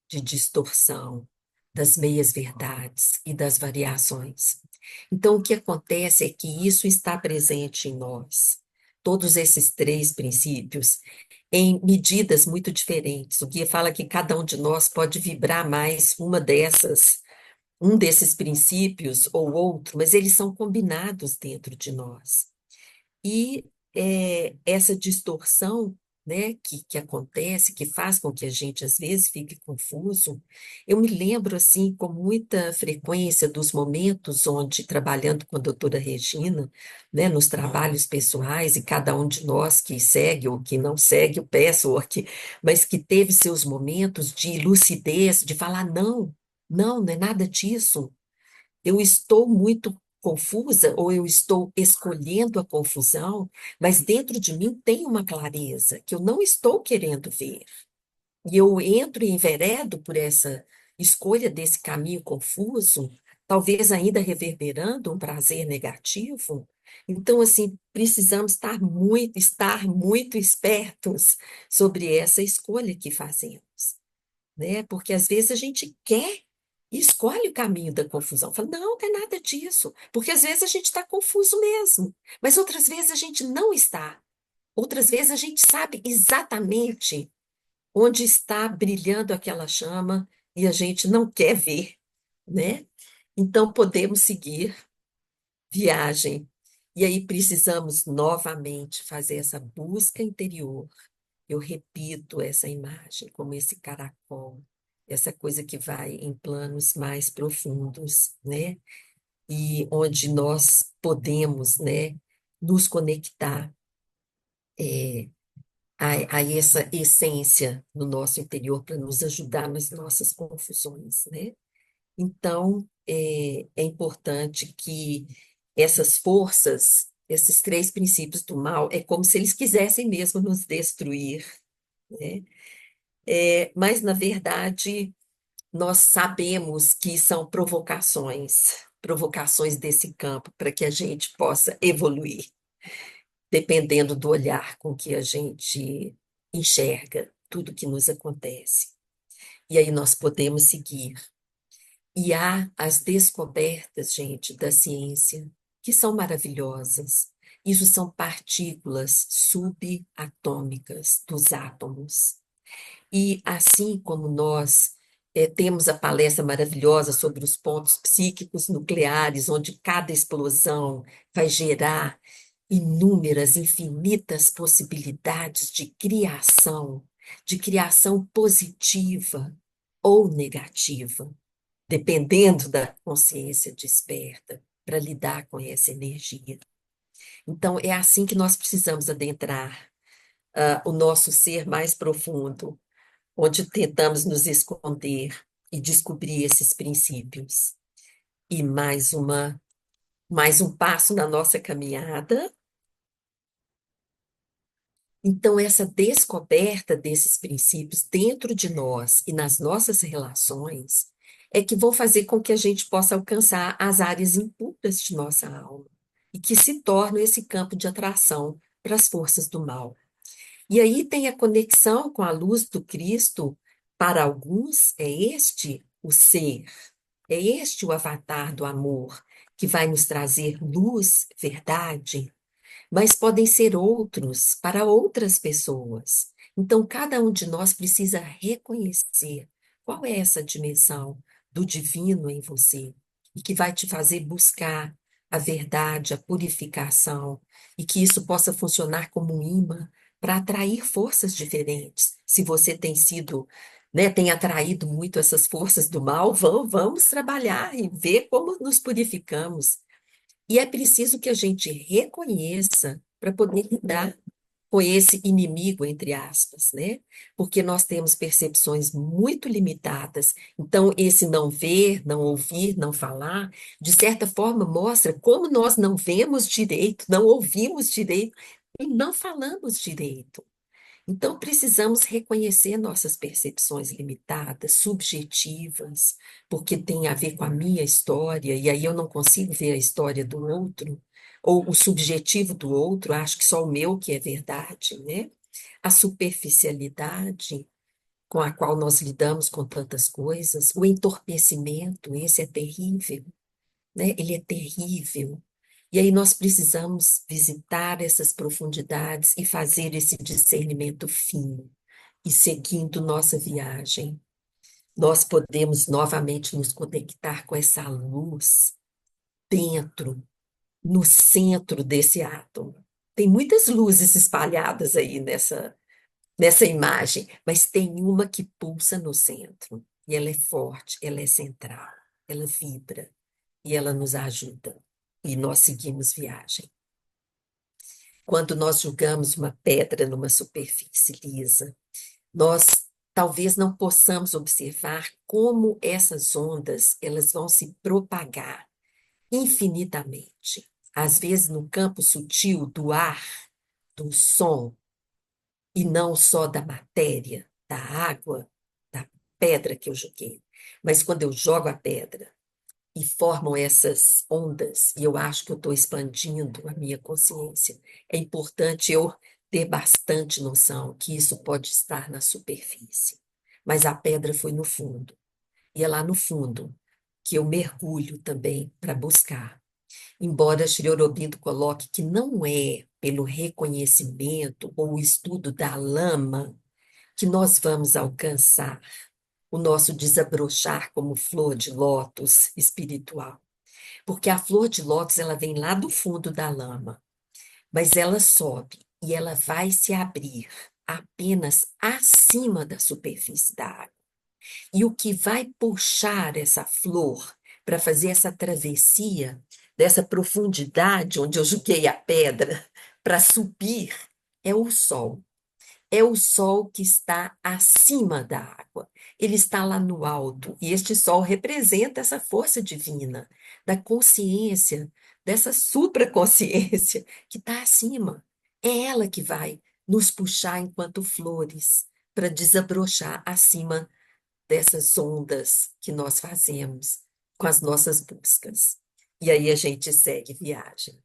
de distorção, das meias-verdades e das variações. Então, o que acontece é que isso está presente em nós, todos esses três princípios, em medidas muito diferentes. O guia fala que cada um de nós pode vibrar mais um desses princípios ou outro, mas eles são combinados dentro de nós. E essa distorção né, que acontece, que faz com que a gente às vezes fique confuso. Eu me lembro assim com muita frequência dos momentos onde trabalhando com a doutora Regina, né, nos trabalhos pessoais e cada um de nós que segue ou que não segue o patchwork, mas que teve seus momentos de lucidez, de falar não, não é nada disso. Eu estou muito confusa ou eu estou escolhendo a confusão, mas dentro de mim tem uma clareza que eu não estou querendo ver. E eu entro e enveredo por essa escolha desse caminho confuso, talvez ainda reverberando um prazer negativo. Então, assim, precisamos estar muito espertos sobre essa escolha que fazemos, né? Porque às vezes a gente quer e escolhe o caminho da confusão. Fala, não é nada disso. Porque às vezes a gente está confuso mesmo, mas outras vezes a gente não está. Outras vezes a gente sabe exatamente onde está brilhando aquela chama e a gente não quer ver, né? Então podemos seguir viagem. E aí precisamos novamente fazer essa busca interior. Eu repito essa imagem como esse caracol, essa coisa que vai em planos mais profundos, né? E onde nós podemos, né, nos conectar a essa essência no nosso interior para nos ajudar nas nossas confusões, né? Então, é importante que essas forças, esses três princípios do mal, é como se eles quisessem mesmo nos destruir, né? Mas, na verdade, nós sabemos que são provocações desse campo para que a gente possa evoluir, dependendo do olhar com que a gente enxerga tudo que nos acontece. E aí nós podemos seguir. E há as descobertas, gente, da ciência, que são maravilhosas. Isso são partículas subatômicas dos átomos. E assim como nós temos a palestra maravilhosa sobre os pontos psíquicos nucleares, onde cada explosão vai gerar inúmeras, infinitas possibilidades de criação positiva ou negativa, dependendo da consciência desperta, para lidar com essa energia. Então, é assim que nós precisamos adentrar o nosso ser mais profundo, onde tentamos nos esconder e descobrir esses princípios. E mais um passo na nossa caminhada. Então, essa descoberta desses princípios dentro de nós e nas nossas relações é que vão fazer com que a gente possa alcançar as áreas impuras de nossa alma e que se tornam esse campo de atração para as forças do mal. E aí tem a conexão com a luz do Cristo. Para alguns, é este o ser, é este o avatar do amor, que vai nos trazer luz, verdade, mas podem ser outros para outras pessoas. Então, cada um de nós precisa reconhecer qual é essa dimensão do divino em você e que vai te fazer buscar a verdade, a purificação, e que isso possa funcionar como um imã para atrair forças diferentes. Se você tem sido, né, tem atraído muito essas forças do mal, vamos trabalhar e ver como nos purificamos. E é preciso que a gente reconheça para poder lidar com esse inimigo, entre aspas, né? Porque nós temos percepções muito limitadas. Então, esse não ver, não ouvir, não falar, de certa forma, mostra como nós não vemos direito, não ouvimos direito e não falamos direito. Então, precisamos reconhecer nossas percepções limitadas, subjetivas, porque tem a ver com a minha história, e aí eu não consigo ver a história do outro, ou o subjetivo do outro, acho que só o meu que é verdade, né? A superficialidade com a qual nós lidamos com tantas coisas, o entorpecimento, esse é terrível, né? Ele é terrível. E aí nós precisamos visitar essas profundidades e fazer esse discernimento fino. E seguindo nossa viagem, nós podemos novamente nos conectar com essa luz dentro, no centro desse átomo. Tem muitas luzes espalhadas aí nessa imagem, mas tem uma que pulsa no centro, e ela é forte, ela é central, ela vibra, e ela nos ajuda, e nós seguimos viagem. Quando nós julgamos uma pedra numa superfície lisa, nós talvez não possamos observar como essas ondas elas vão se propagar infinitamente. Às vezes no campo sutil do ar, do som, e não só da matéria, da água, da pedra que eu joguei. Mas quando eu jogo a pedra e formam essas ondas, e eu acho que eu estou expandindo a minha consciência, é importante eu ter bastante noção que isso pode estar na superfície. Mas a pedra foi no fundo. E é lá no fundo que eu mergulho também para buscar. Embora Sri Aurobindo coloque que não é pelo reconhecimento ou o estudo da lama que nós vamos alcançar o nosso desabrochar como flor de lótus espiritual. Porque a flor de lótus, ela vem lá do fundo da lama, mas ela sobe e ela vai se abrir apenas acima da superfície da água. E o que vai puxar essa flor para fazer essa travessia dessa profundidade onde eu joguei a pedra para subir é o sol. É o sol que está acima da água. Ele está lá no alto. E este sol representa essa força divina, da consciência, dessa supraconsciência que está acima. É ela que vai nos puxar enquanto flores para desabrochar acima dessas ondas que nós fazemos com as nossas buscas. E aí a gente segue viagem.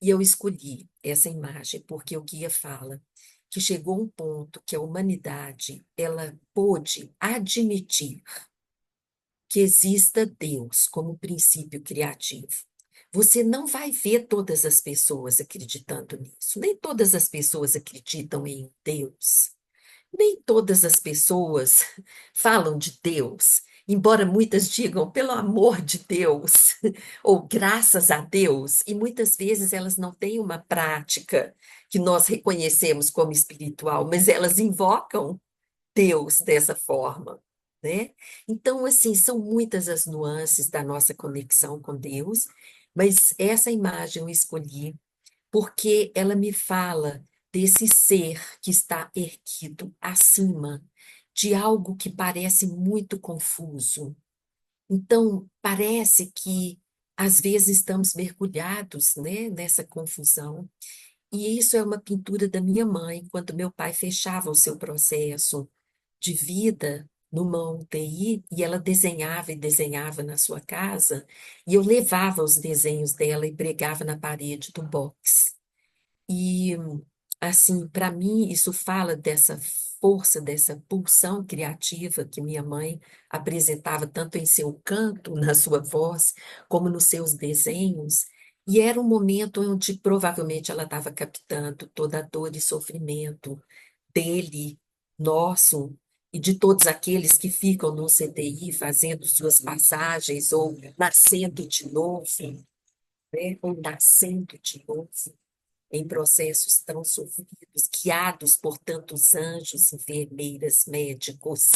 E eu escolhi essa imagem porque o guia fala que chegou um ponto que a humanidade ela pôde admitir que exista Deus como princípio criativo. Você não vai ver todas as pessoas acreditando nisso. Nem todas as pessoas acreditam em Deus. Nem todas as pessoas falam de Deus, embora muitas digam pelo amor de Deus ou graças a Deus, e muitas vezes elas não têm uma prática que nós reconhecemos como espiritual, mas elas invocam Deus dessa forma, né? Então, assim, são muitas as nuances da nossa conexão com Deus, mas essa imagem eu escolhi porque ela me fala desse ser que está erguido acima de algo que parece muito confuso. Então, parece que às vezes estamos mergulhados, né, nessa confusão. E isso é uma pintura da minha mãe, quando meu pai fechava o seu processo de vida numa UTI, e ela desenhava e desenhava na sua casa, e eu levava os desenhos dela e pregava na parede do box. E, assim, para mim, isso fala dessa força, dessa pulsão criativa que minha mãe apresentava tanto em seu canto, na sua voz, como nos seus desenhos. E era um momento onde provavelmente ela estava captando toda a dor e sofrimento dele, nosso, e de todos aqueles que ficam no CTI fazendo suas passagens ou nascendo de novo, né? Ou nascendo de novo em processos tão sofridos, guiados por tantos anjos, enfermeiras, médicos,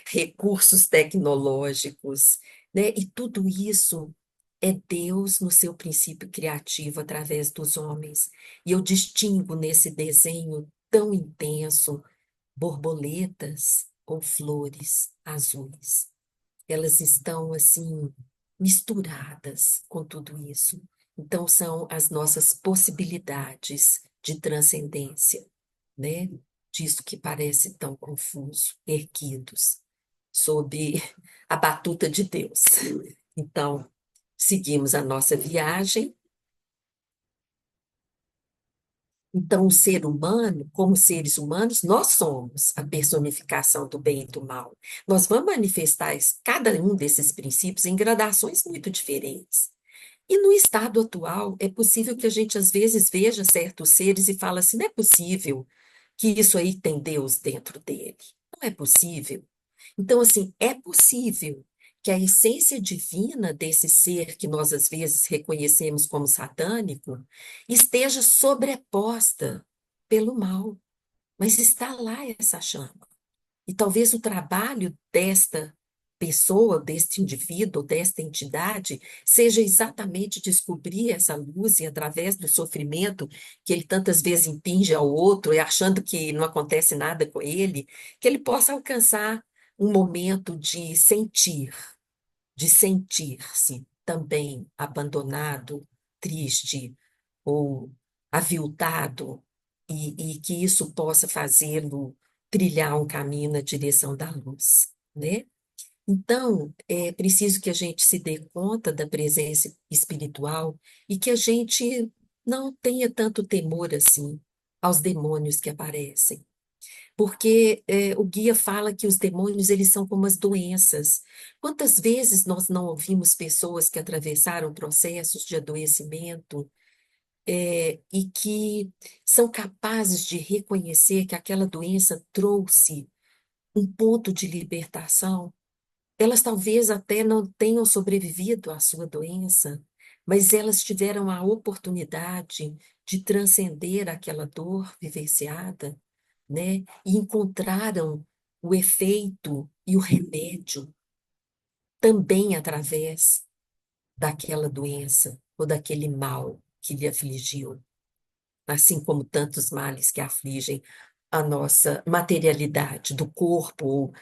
recursos tecnológicos, né? E tudo isso é Deus no seu princípio criativo através dos homens. E eu distingo nesse desenho tão intenso borboletas ou flores azuis. Elas estão assim misturadas com tudo isso. Então são as nossas possibilidades de transcendência, né? Disso que parece tão confuso, erguidos sob a batuta de Deus. Então, seguimos a nossa viagem. Então, o ser humano, como seres humanos, nós somos a personificação do bem e do mal. Nós vamos manifestar cada um desses princípios em gradações muito diferentes. E no estado atual, é possível que a gente, às vezes, veja certos seres e fala assim, não é possível que isso aí tem Deus dentro dele. Não é possível. Então, assim, é possível que a essência divina desse ser que nós às vezes reconhecemos como satânico esteja sobreposta pelo mal. mas está lá essa chama. E talvez o trabalho desta pessoa, deste indivíduo, desta entidade, seja exatamente descobrir essa luz e através do sofrimento que ele tantas vezes impinge ao outro e achando que não acontece nada com ele, que ele possa alcançar um momento de sentir-se também abandonado, triste ou aviltado, e que isso possa fazê-lo trilhar um caminho na direção da luz, né? Então, é preciso que a gente se dê conta da presença espiritual e que a gente não tenha tanto temor assim aos demônios que aparecem. Porque o guia fala que os demônios, eles são como as doenças. Quantas vezes nós não ouvimos pessoas que atravessaram processos de adoecimento, e que são capazes de reconhecer que aquela doença trouxe um ponto de libertação? Elas talvez até não tenham sobrevivido à sua doença, mas elas tiveram a oportunidade de transcender aquela dor vivenciada, né? E encontraram o efeito e o remédio também através daquela doença ou daquele mal que lhe afligiu, assim como tantos males que afligem a nossa materialidade do corpo,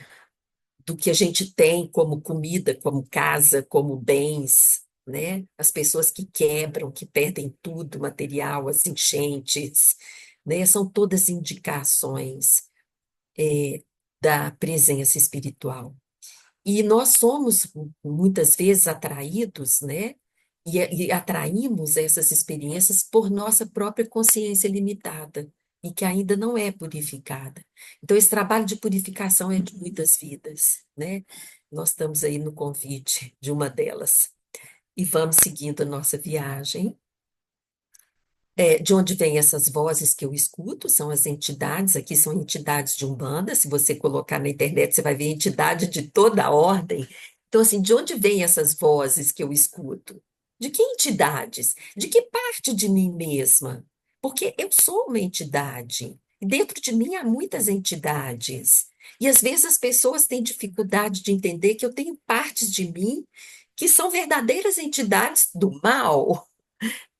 do que a gente tem como comida, como casa, como bens, né? As pessoas que quebram, que perdem tudo, material, as enchentes, né? São todas indicações da presença espiritual. E nós somos muitas vezes atraídos, né? E atraímos essas experiências por nossa própria consciência limitada e que ainda não é purificada. Então, esse trabalho de purificação é de muitas vidas, né? Nós estamos aí no convite de uma delas. E vamos seguindo a nossa viagem. De onde vêm essas vozes que eu escuto? São as entidades, aqui são entidades de Umbanda. Se você colocar na internet, você vai ver entidade de toda a ordem. Então, assim, de onde vêm essas vozes que eu escuto? De que entidades? De que parte de mim mesma? Porque eu sou uma entidade, e dentro de mim há muitas entidades. E às vezes as pessoas têm dificuldade de entender que eu tenho partes de mim que são verdadeiras entidades do mal,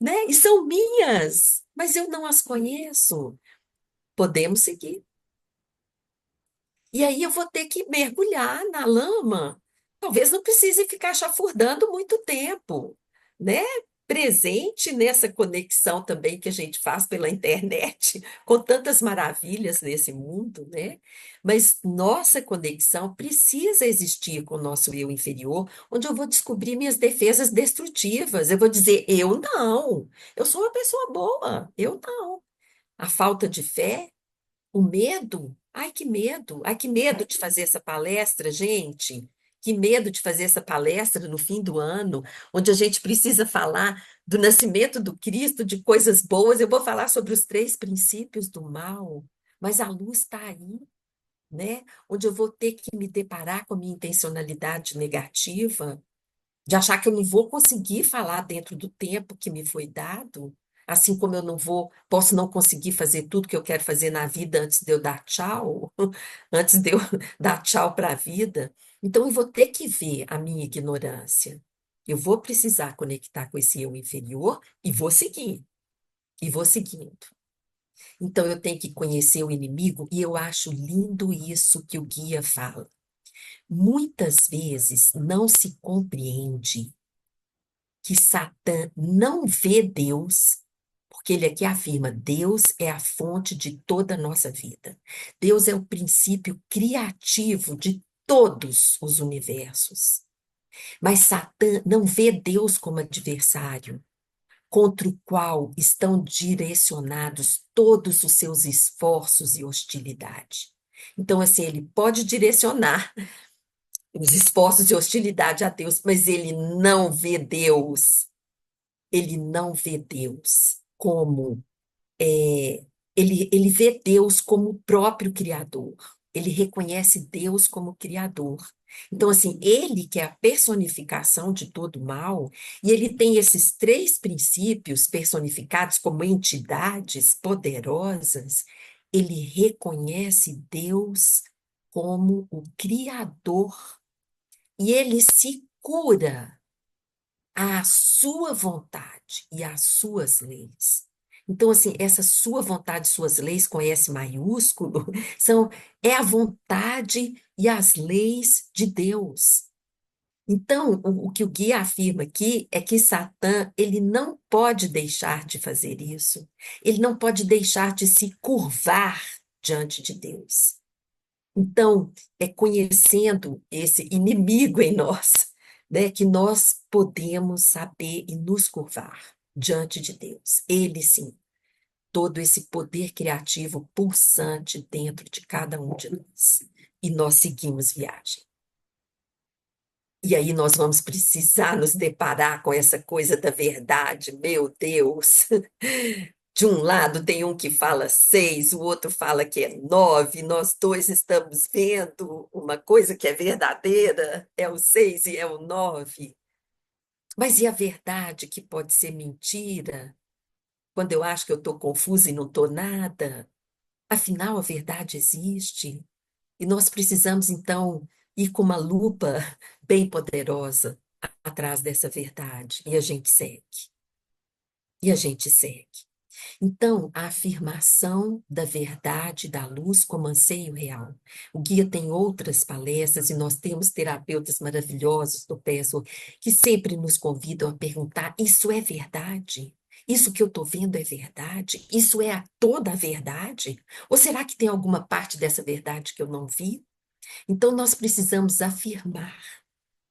né? E são minhas, mas eu não as conheço. Podemos seguir. E aí eu vou ter que mergulhar na lama. Talvez não precise ficar chafurdando muito tempo, né? Presente nessa conexão também que a gente faz pela internet, com tantas maravilhas nesse mundo, né? Mas nossa conexão precisa existir com o nosso eu inferior, onde eu vou descobrir minhas defesas destrutivas. Eu vou dizer, eu não, eu sou uma pessoa boa, eu não. A falta de fé, o medo? Ai, que medo de fazer essa palestra, gente. Que medo de fazer essa palestra no fim do ano, onde a gente precisa falar do nascimento do Cristo, de coisas boas. Eu vou falar sobre os 3 princípios do mal, mas a luz está aí, né? Onde eu vou ter que me deparar com a minha intencionalidade negativa, de achar que eu não vou conseguir falar dentro do tempo que me foi dado, assim como eu não vou, posso não conseguir fazer tudo que eu quero fazer na vida antes de eu dar tchau, antes de eu dar tchau para a vida. Então eu vou ter que ver a minha ignorância. Eu vou precisar conectar com esse eu inferior e vou seguir, e vou seguindo. Então eu tenho que conhecer o inimigo e eu acho lindo isso que o guia fala. Muitas vezes não se compreende que Satã não vê Deus, porque ele aqui afirma: Deus é a fonte de toda a nossa vida. Deus é o princípio criativo de todos os universos. Mas Satã não vê Deus como adversário, contra o qual estão direcionados todos os seus esforços e hostilidade. Então, assim, ele pode direcionar os esforços de hostilidade a Deus, mas ele não vê Deus. Ele não vê Deus como ele vê Deus como o próprio Criador. Ele reconhece Deus como Criador. Então, assim, ele que é a personificação de todo o mal, e ele tem esses 3 princípios personificados como entidades poderosas, ele reconhece Deus como o Criador e ele se cura à sua vontade e às suas leis. Então, assim, essa sua vontade, suas leis, com S maiúsculo, é a vontade e as leis de Deus. Então, o que o guia afirma aqui é que Satã, ele não pode deixar de fazer isso. Ele não pode deixar de se curvar diante de Deus. Então, é conhecendo esse inimigo em nós, né, que nós podemos saber e nos curvar diante de Deus. Ele sim, todo esse poder criativo pulsante dentro de cada um de nós. E nós seguimos viagem. E aí nós vamos precisar nos deparar com essa coisa da verdade, meu Deus. De um lado tem um que fala 6, o outro fala que é 9. Nós dois estamos vendo uma coisa que é verdadeira, é o 6 e é o 9. Mas e a verdade que pode ser mentira? Quando eu acho que eu estou confusa e não estou nada? Afinal, a verdade existe. E nós precisamos, então, ir com uma lupa bem poderosa atrás dessa verdade. E a gente segue. E a gente segue. Então, a afirmação da verdade da luz como anseio real. O guia tem outras palestras e nós temos terapeutas maravilhosos do PESO que sempre nos convidam a perguntar: isso é verdade? Isso que eu estou vendo é verdade? Isso é toda a verdade? Ou será que tem alguma parte dessa verdade que eu não vi? Então, nós precisamos afirmar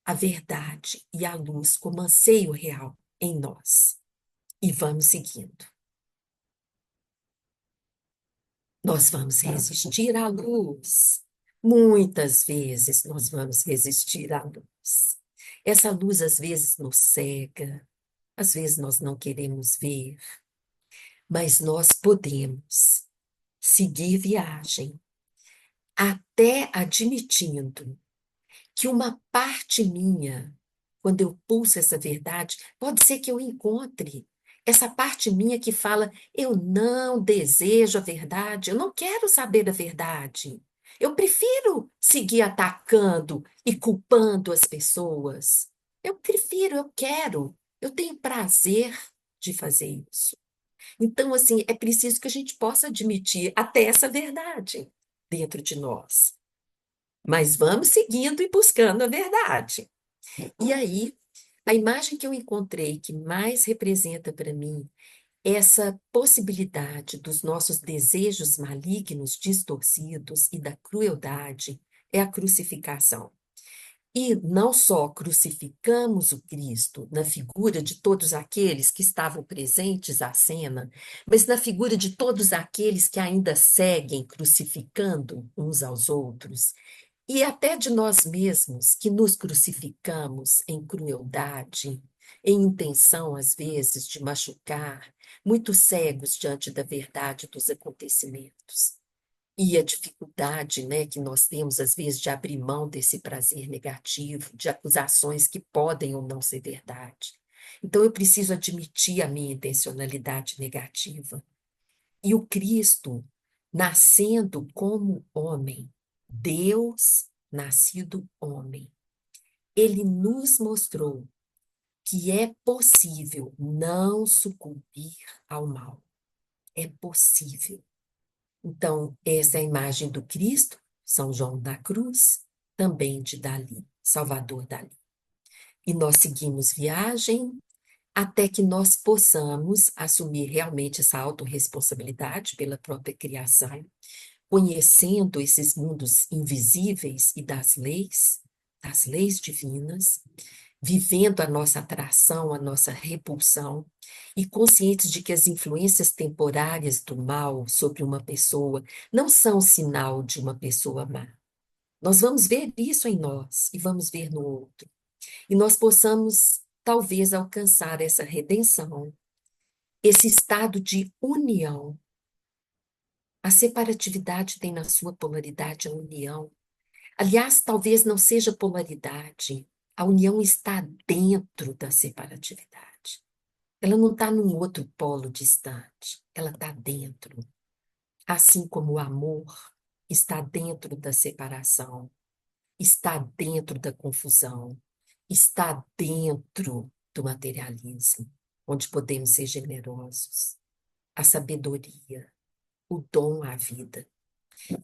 a verdade e a luz como anseio real em nós. E vamos seguindo. Nós vamos resistir à luz. Muitas vezes nós vamos resistir à luz. Essa luz às vezes nos cega, às vezes nós não queremos ver, mas nós podemos seguir viagem até admitindo que uma parte minha, quando eu pulso essa verdade, pode ser que eu encontre essa parte minha que fala: eu não desejo a verdade, eu não quero saber a verdade. Eu prefiro seguir atacando e culpando as pessoas. Eu prefiro, eu quero, eu tenho prazer de fazer isso. Então, assim, é preciso que a gente possa admitir até essa verdade dentro de nós. Mas vamos seguindo e buscando a verdade. E aí, a imagem que eu encontrei que mais representa para mim essa possibilidade dos nossos desejos malignos, distorcidos e da crueldade é a crucificação. E não só crucificamos o Cristo na figura de todos aqueles que estavam presentes à cena, mas na figura de todos aqueles que ainda seguem crucificando uns aos outros. E até de nós mesmos, que nos crucificamos em crueldade, em intenção, às vezes, de machucar, muito cegos diante da verdade dos acontecimentos. E a dificuldade, né, que nós temos, às vezes, de abrir mão desse prazer negativo, de acusações que podem ou não ser verdade. Então, eu preciso admitir a minha intencionalidade negativa. E o Cristo, nascendo como homem, Deus nascido homem, ele nos mostrou que é possível não sucumbir ao mal. É possível. Então, essa é a imagem do Cristo, São João da Cruz, também de Dali, Salvador Dali. E nós seguimos viagem até que nós possamos assumir realmente essa autorresponsabilidade pela própria criação, conhecendo esses mundos invisíveis e das leis divinas, vivendo a nossa atração, a nossa repulsão, e conscientes de que as influências temporárias do mal sobre uma pessoa não são sinal de uma pessoa má. Nós vamos ver isso em nós e vamos ver no outro. E nós possamos, talvez, alcançar essa redenção, esse estado de união. A separatividade tem na sua polaridade a união. Aliás, talvez não seja polaridade. A união está dentro da separatividade. Ela não está num outro polo distante. Ela está dentro. assim como o amor está dentro da separação, está dentro da confusão, está dentro do materialismo, onde podemos ser generosos, a sabedoria, o dom à vida.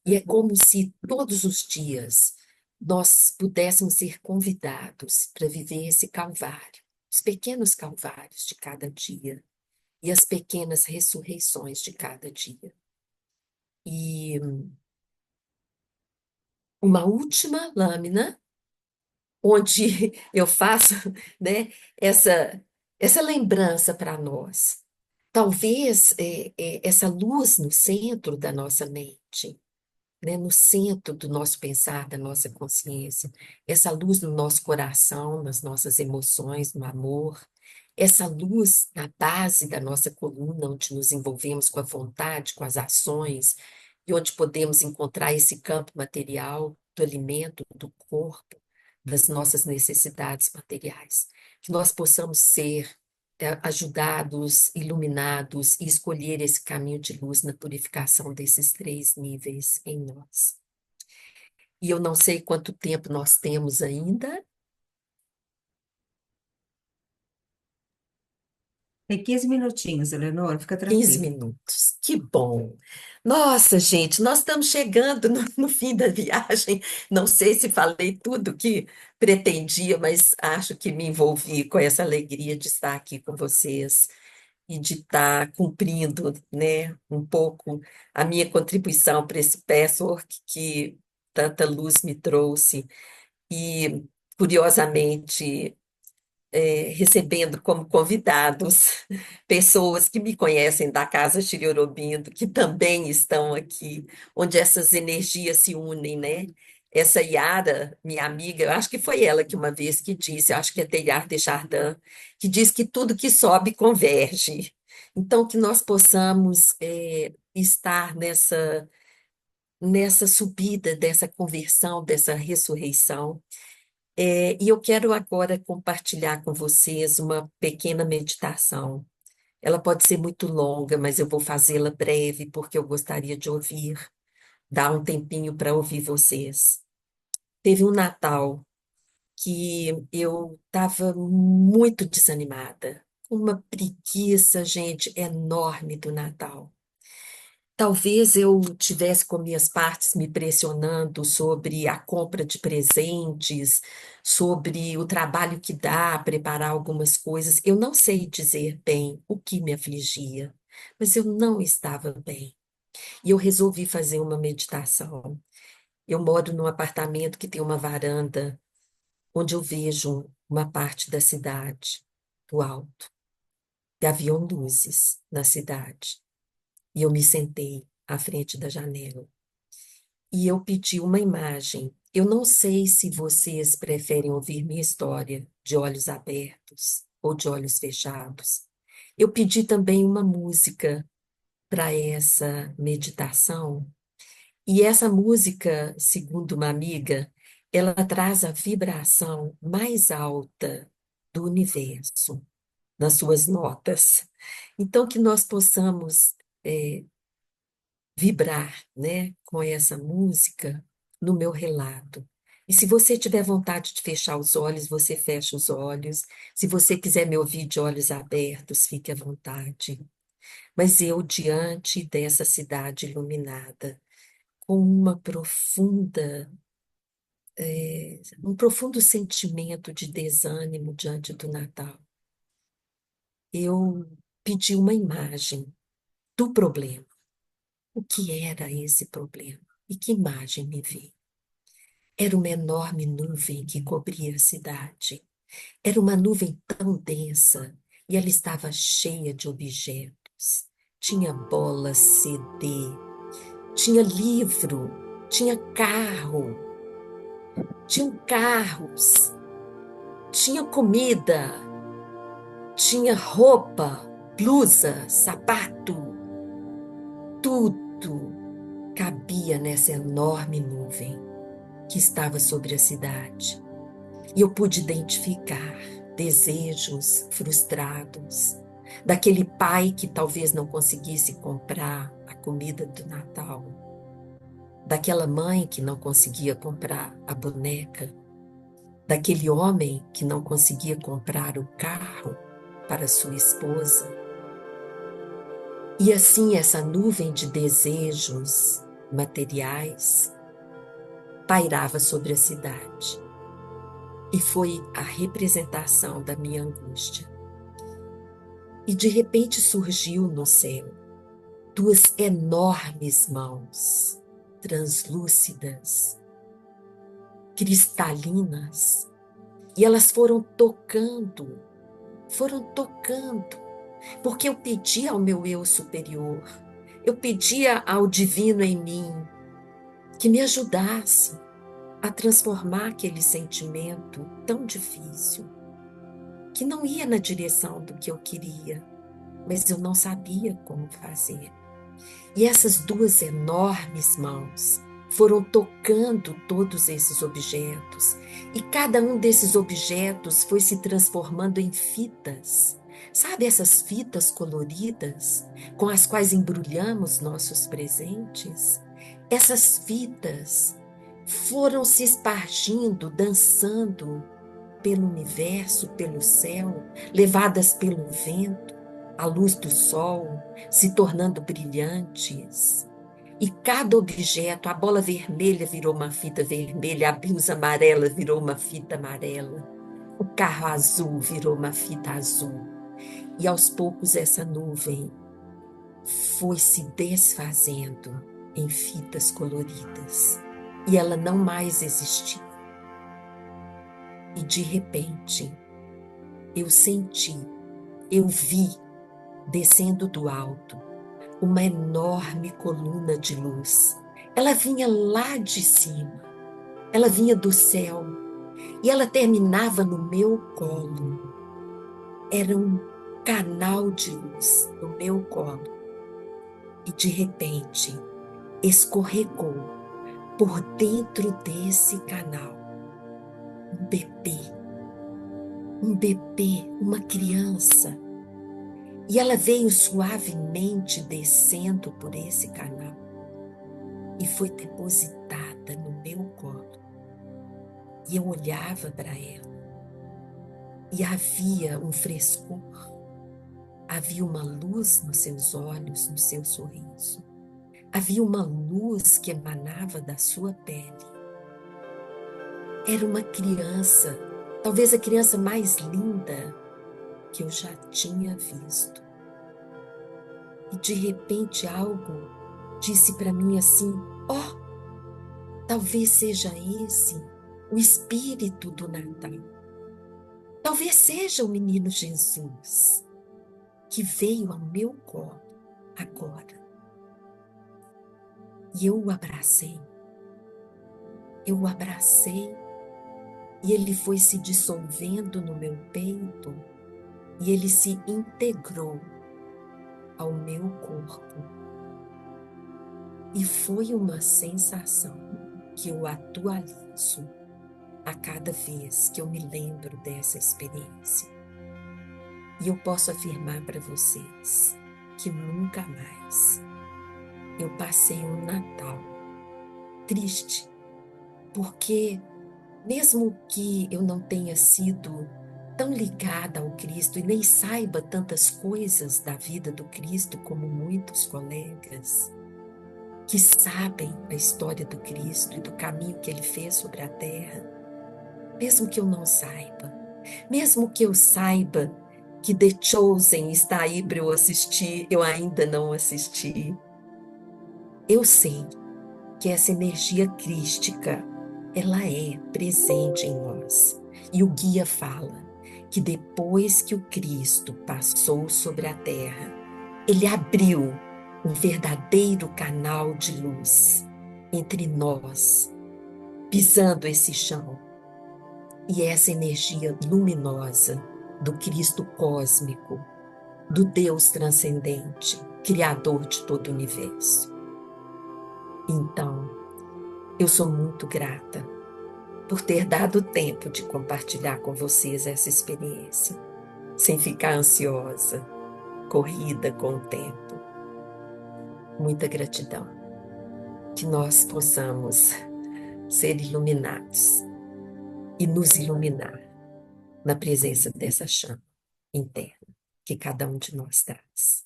E é como se todos os dias nós pudéssemos ser convidados para viver esse calvário, os pequenos calvários de cada dia e as pequenas ressurreições de cada dia. E uma última lâmina, onde eu faço, né, essa lembrança para nós. Talvez essa luz no centro da nossa mente, né, no centro do nosso pensar, da nossa consciência, essa luz no nosso coração, nas nossas emoções, no amor, essa luz na base da nossa coluna, onde nos envolvemos com a vontade, com as ações, e onde podemos encontrar esse campo material do alimento, do corpo, das nossas necessidades materiais. Que nós possamos ser ajudados, iluminados e escolher esse caminho de luz na purificação desses 3 níveis em nós. E eu não sei quanto tempo nós temos ainda. Tem 15 minutinhos, Eleonora, fica 15 tranquila. minutos, que bom. Nossa, gente, nós estamos chegando no fim da viagem. Não sei se falei tudo que pretendia, mas acho que me envolvi com essa alegria de estar aqui com vocês e de estar cumprindo, né, um pouco a minha contribuição para esse patchwork que tanta luz me trouxe. E, curiosamente, recebendo como convidados pessoas que me conhecem da Casa Chiriorobindo, que também estão aqui, onde essas energias se unem, né? Essa Yara, minha amiga, eu acho que foi ela que uma vez que disse, eu acho que é Teilhard de Chardin, que diz que tudo que sobe converge. Então, que nós possamos estar nessa subida, dessa conversão, dessa ressurreição, e eu quero agora compartilhar com vocês uma pequena meditação. Ela pode ser muito longa, mas eu vou fazê-la breve porque eu gostaria de ouvir, dar um tempinho para ouvir vocês. Teve um Natal que eu estava muito desanimada, com uma preguiça, gente, enorme do Natal. Talvez eu tivesse com minhas partes me pressionando sobre a compra de presentes, sobre o trabalho que dá preparar algumas coisas. Eu não sei dizer bem o que me afligia, mas eu não estava bem. E eu resolvi fazer uma meditação. Eu moro num apartamento que tem uma varanda, onde eu vejo uma parte da cidade, do alto. E haviam luzes na cidade. E eu me sentei à frente da janela. E eu pedi uma imagem. Eu não sei se vocês preferem ouvir minha história de olhos abertos ou de olhos fechados. Eu pedi também uma música para essa meditação. E essa música, segundo uma amiga, ela traz a vibração mais alta do universo nas suas notas. Então, que nós possamos vibrar, né, com essa música no meu relato. E se você tiver vontade de fechar os olhos, você fecha os olhos. Se você quiser me ouvir de olhos abertos, fique à vontade. Mas eu, diante dessa cidade iluminada, com um profundo sentimento de desânimo diante do Natal, eu pedi uma imagem do problema. O que era esse problema? E que imagem me veio? Era uma enorme nuvem que cobria a cidade. Era uma nuvem tão densa e ela estava cheia de objetos. Tinha bola CD, tinha livro, tinha carro, tinham carros, tinha comida, tinha roupa, blusa, sapato, tudo cabia nessa enorme nuvem que estava sobre a cidade. E eu pude identificar desejos frustrados, daquele pai que talvez não conseguisse comprar a comida do Natal, daquela mãe que não conseguia comprar a boneca, daquele homem que não conseguia comprar o carro para sua esposa. E assim essa nuvem de desejos materiais pairava sobre a cidade. E foi a representação da minha angústia. E de repente surgiu no céu duas enormes mãos, translúcidas, cristalinas, e elas foram tocando, porque eu pedi ao meu eu superior, eu pedia ao divino em mim que me ajudasse a transformar aquele sentimento tão difícil, que não ia na direção do que eu queria, mas eu não sabia como fazer. E essas duas enormes mãos foram tocando todos esses objetos, e cada um desses objetos foi se transformando em fitas. Sabe essas fitas coloridas com as quais embrulhamos nossos presentes? Essas fitas foram se espargindo, dançando pelo universo, pelo céu, levadas pelo vento, à luz do sol, se tornando brilhantes. E cada objeto, a bola vermelha virou uma fita vermelha, a blusa amarela virou uma fita amarela, o carro azul virou uma fita azul. E aos poucos essa nuvem foi se desfazendo em fitas coloridas. E ela não mais existia. E de repente, eu senti, eu vi, descendo do alto, uma enorme coluna de luz. Ela vinha lá de cima, ela vinha do céu, e ela terminava no meu colo. Era um canal de luz no meu colo. E de repente, escorregou por dentro desse canal um bebê, uma criança. E ela veio suavemente descendo por esse canal e foi depositada no meu colo. E eu olhava para ela e havia um frescor, havia uma luz nos seus olhos, no seu sorriso. Havia uma luz que emanava da sua pele. Era uma criança, talvez a criança mais linda que eu já tinha visto. E de repente algo disse para mim assim: talvez seja esse o espírito do Natal. Talvez seja o menino Jesus que veio ao meu colo agora. E eu o abracei. E ele foi se dissolvendo no meu peito e ele se integrou ao meu corpo. E foi uma sensação que eu atualizo a cada vez que eu me lembro dessa experiência. E eu posso afirmar para vocês que nunca mais eu passei um Natal triste, porque mesmo que eu não tenha sido tão ligada ao Cristo e nem saiba tantas coisas da vida do Cristo como muitos colegas que sabem a história do Cristo e do caminho que ele fez sobre a terra, mesmo que eu não saiba, mesmo que eu saiba que The Chosen está aí para eu assistir, eu ainda não assisti. Eu sei que essa energia crística, ela é presente em nós. E o guia fala que depois que o Cristo passou sobre a terra, ele abriu um verdadeiro canal de luz entre nós, pisando esse chão. E essa energia luminosa do Cristo cósmico, do Deus transcendente, Criador de todo o universo. Então, eu sou muito grata por ter dado tempo de compartilhar com vocês essa experiência, sem ficar ansiosa, corrida com o tempo. muita gratidão. Que nós possamos ser iluminados e nos iluminar na presença dessa chama interna que cada um de nós traz.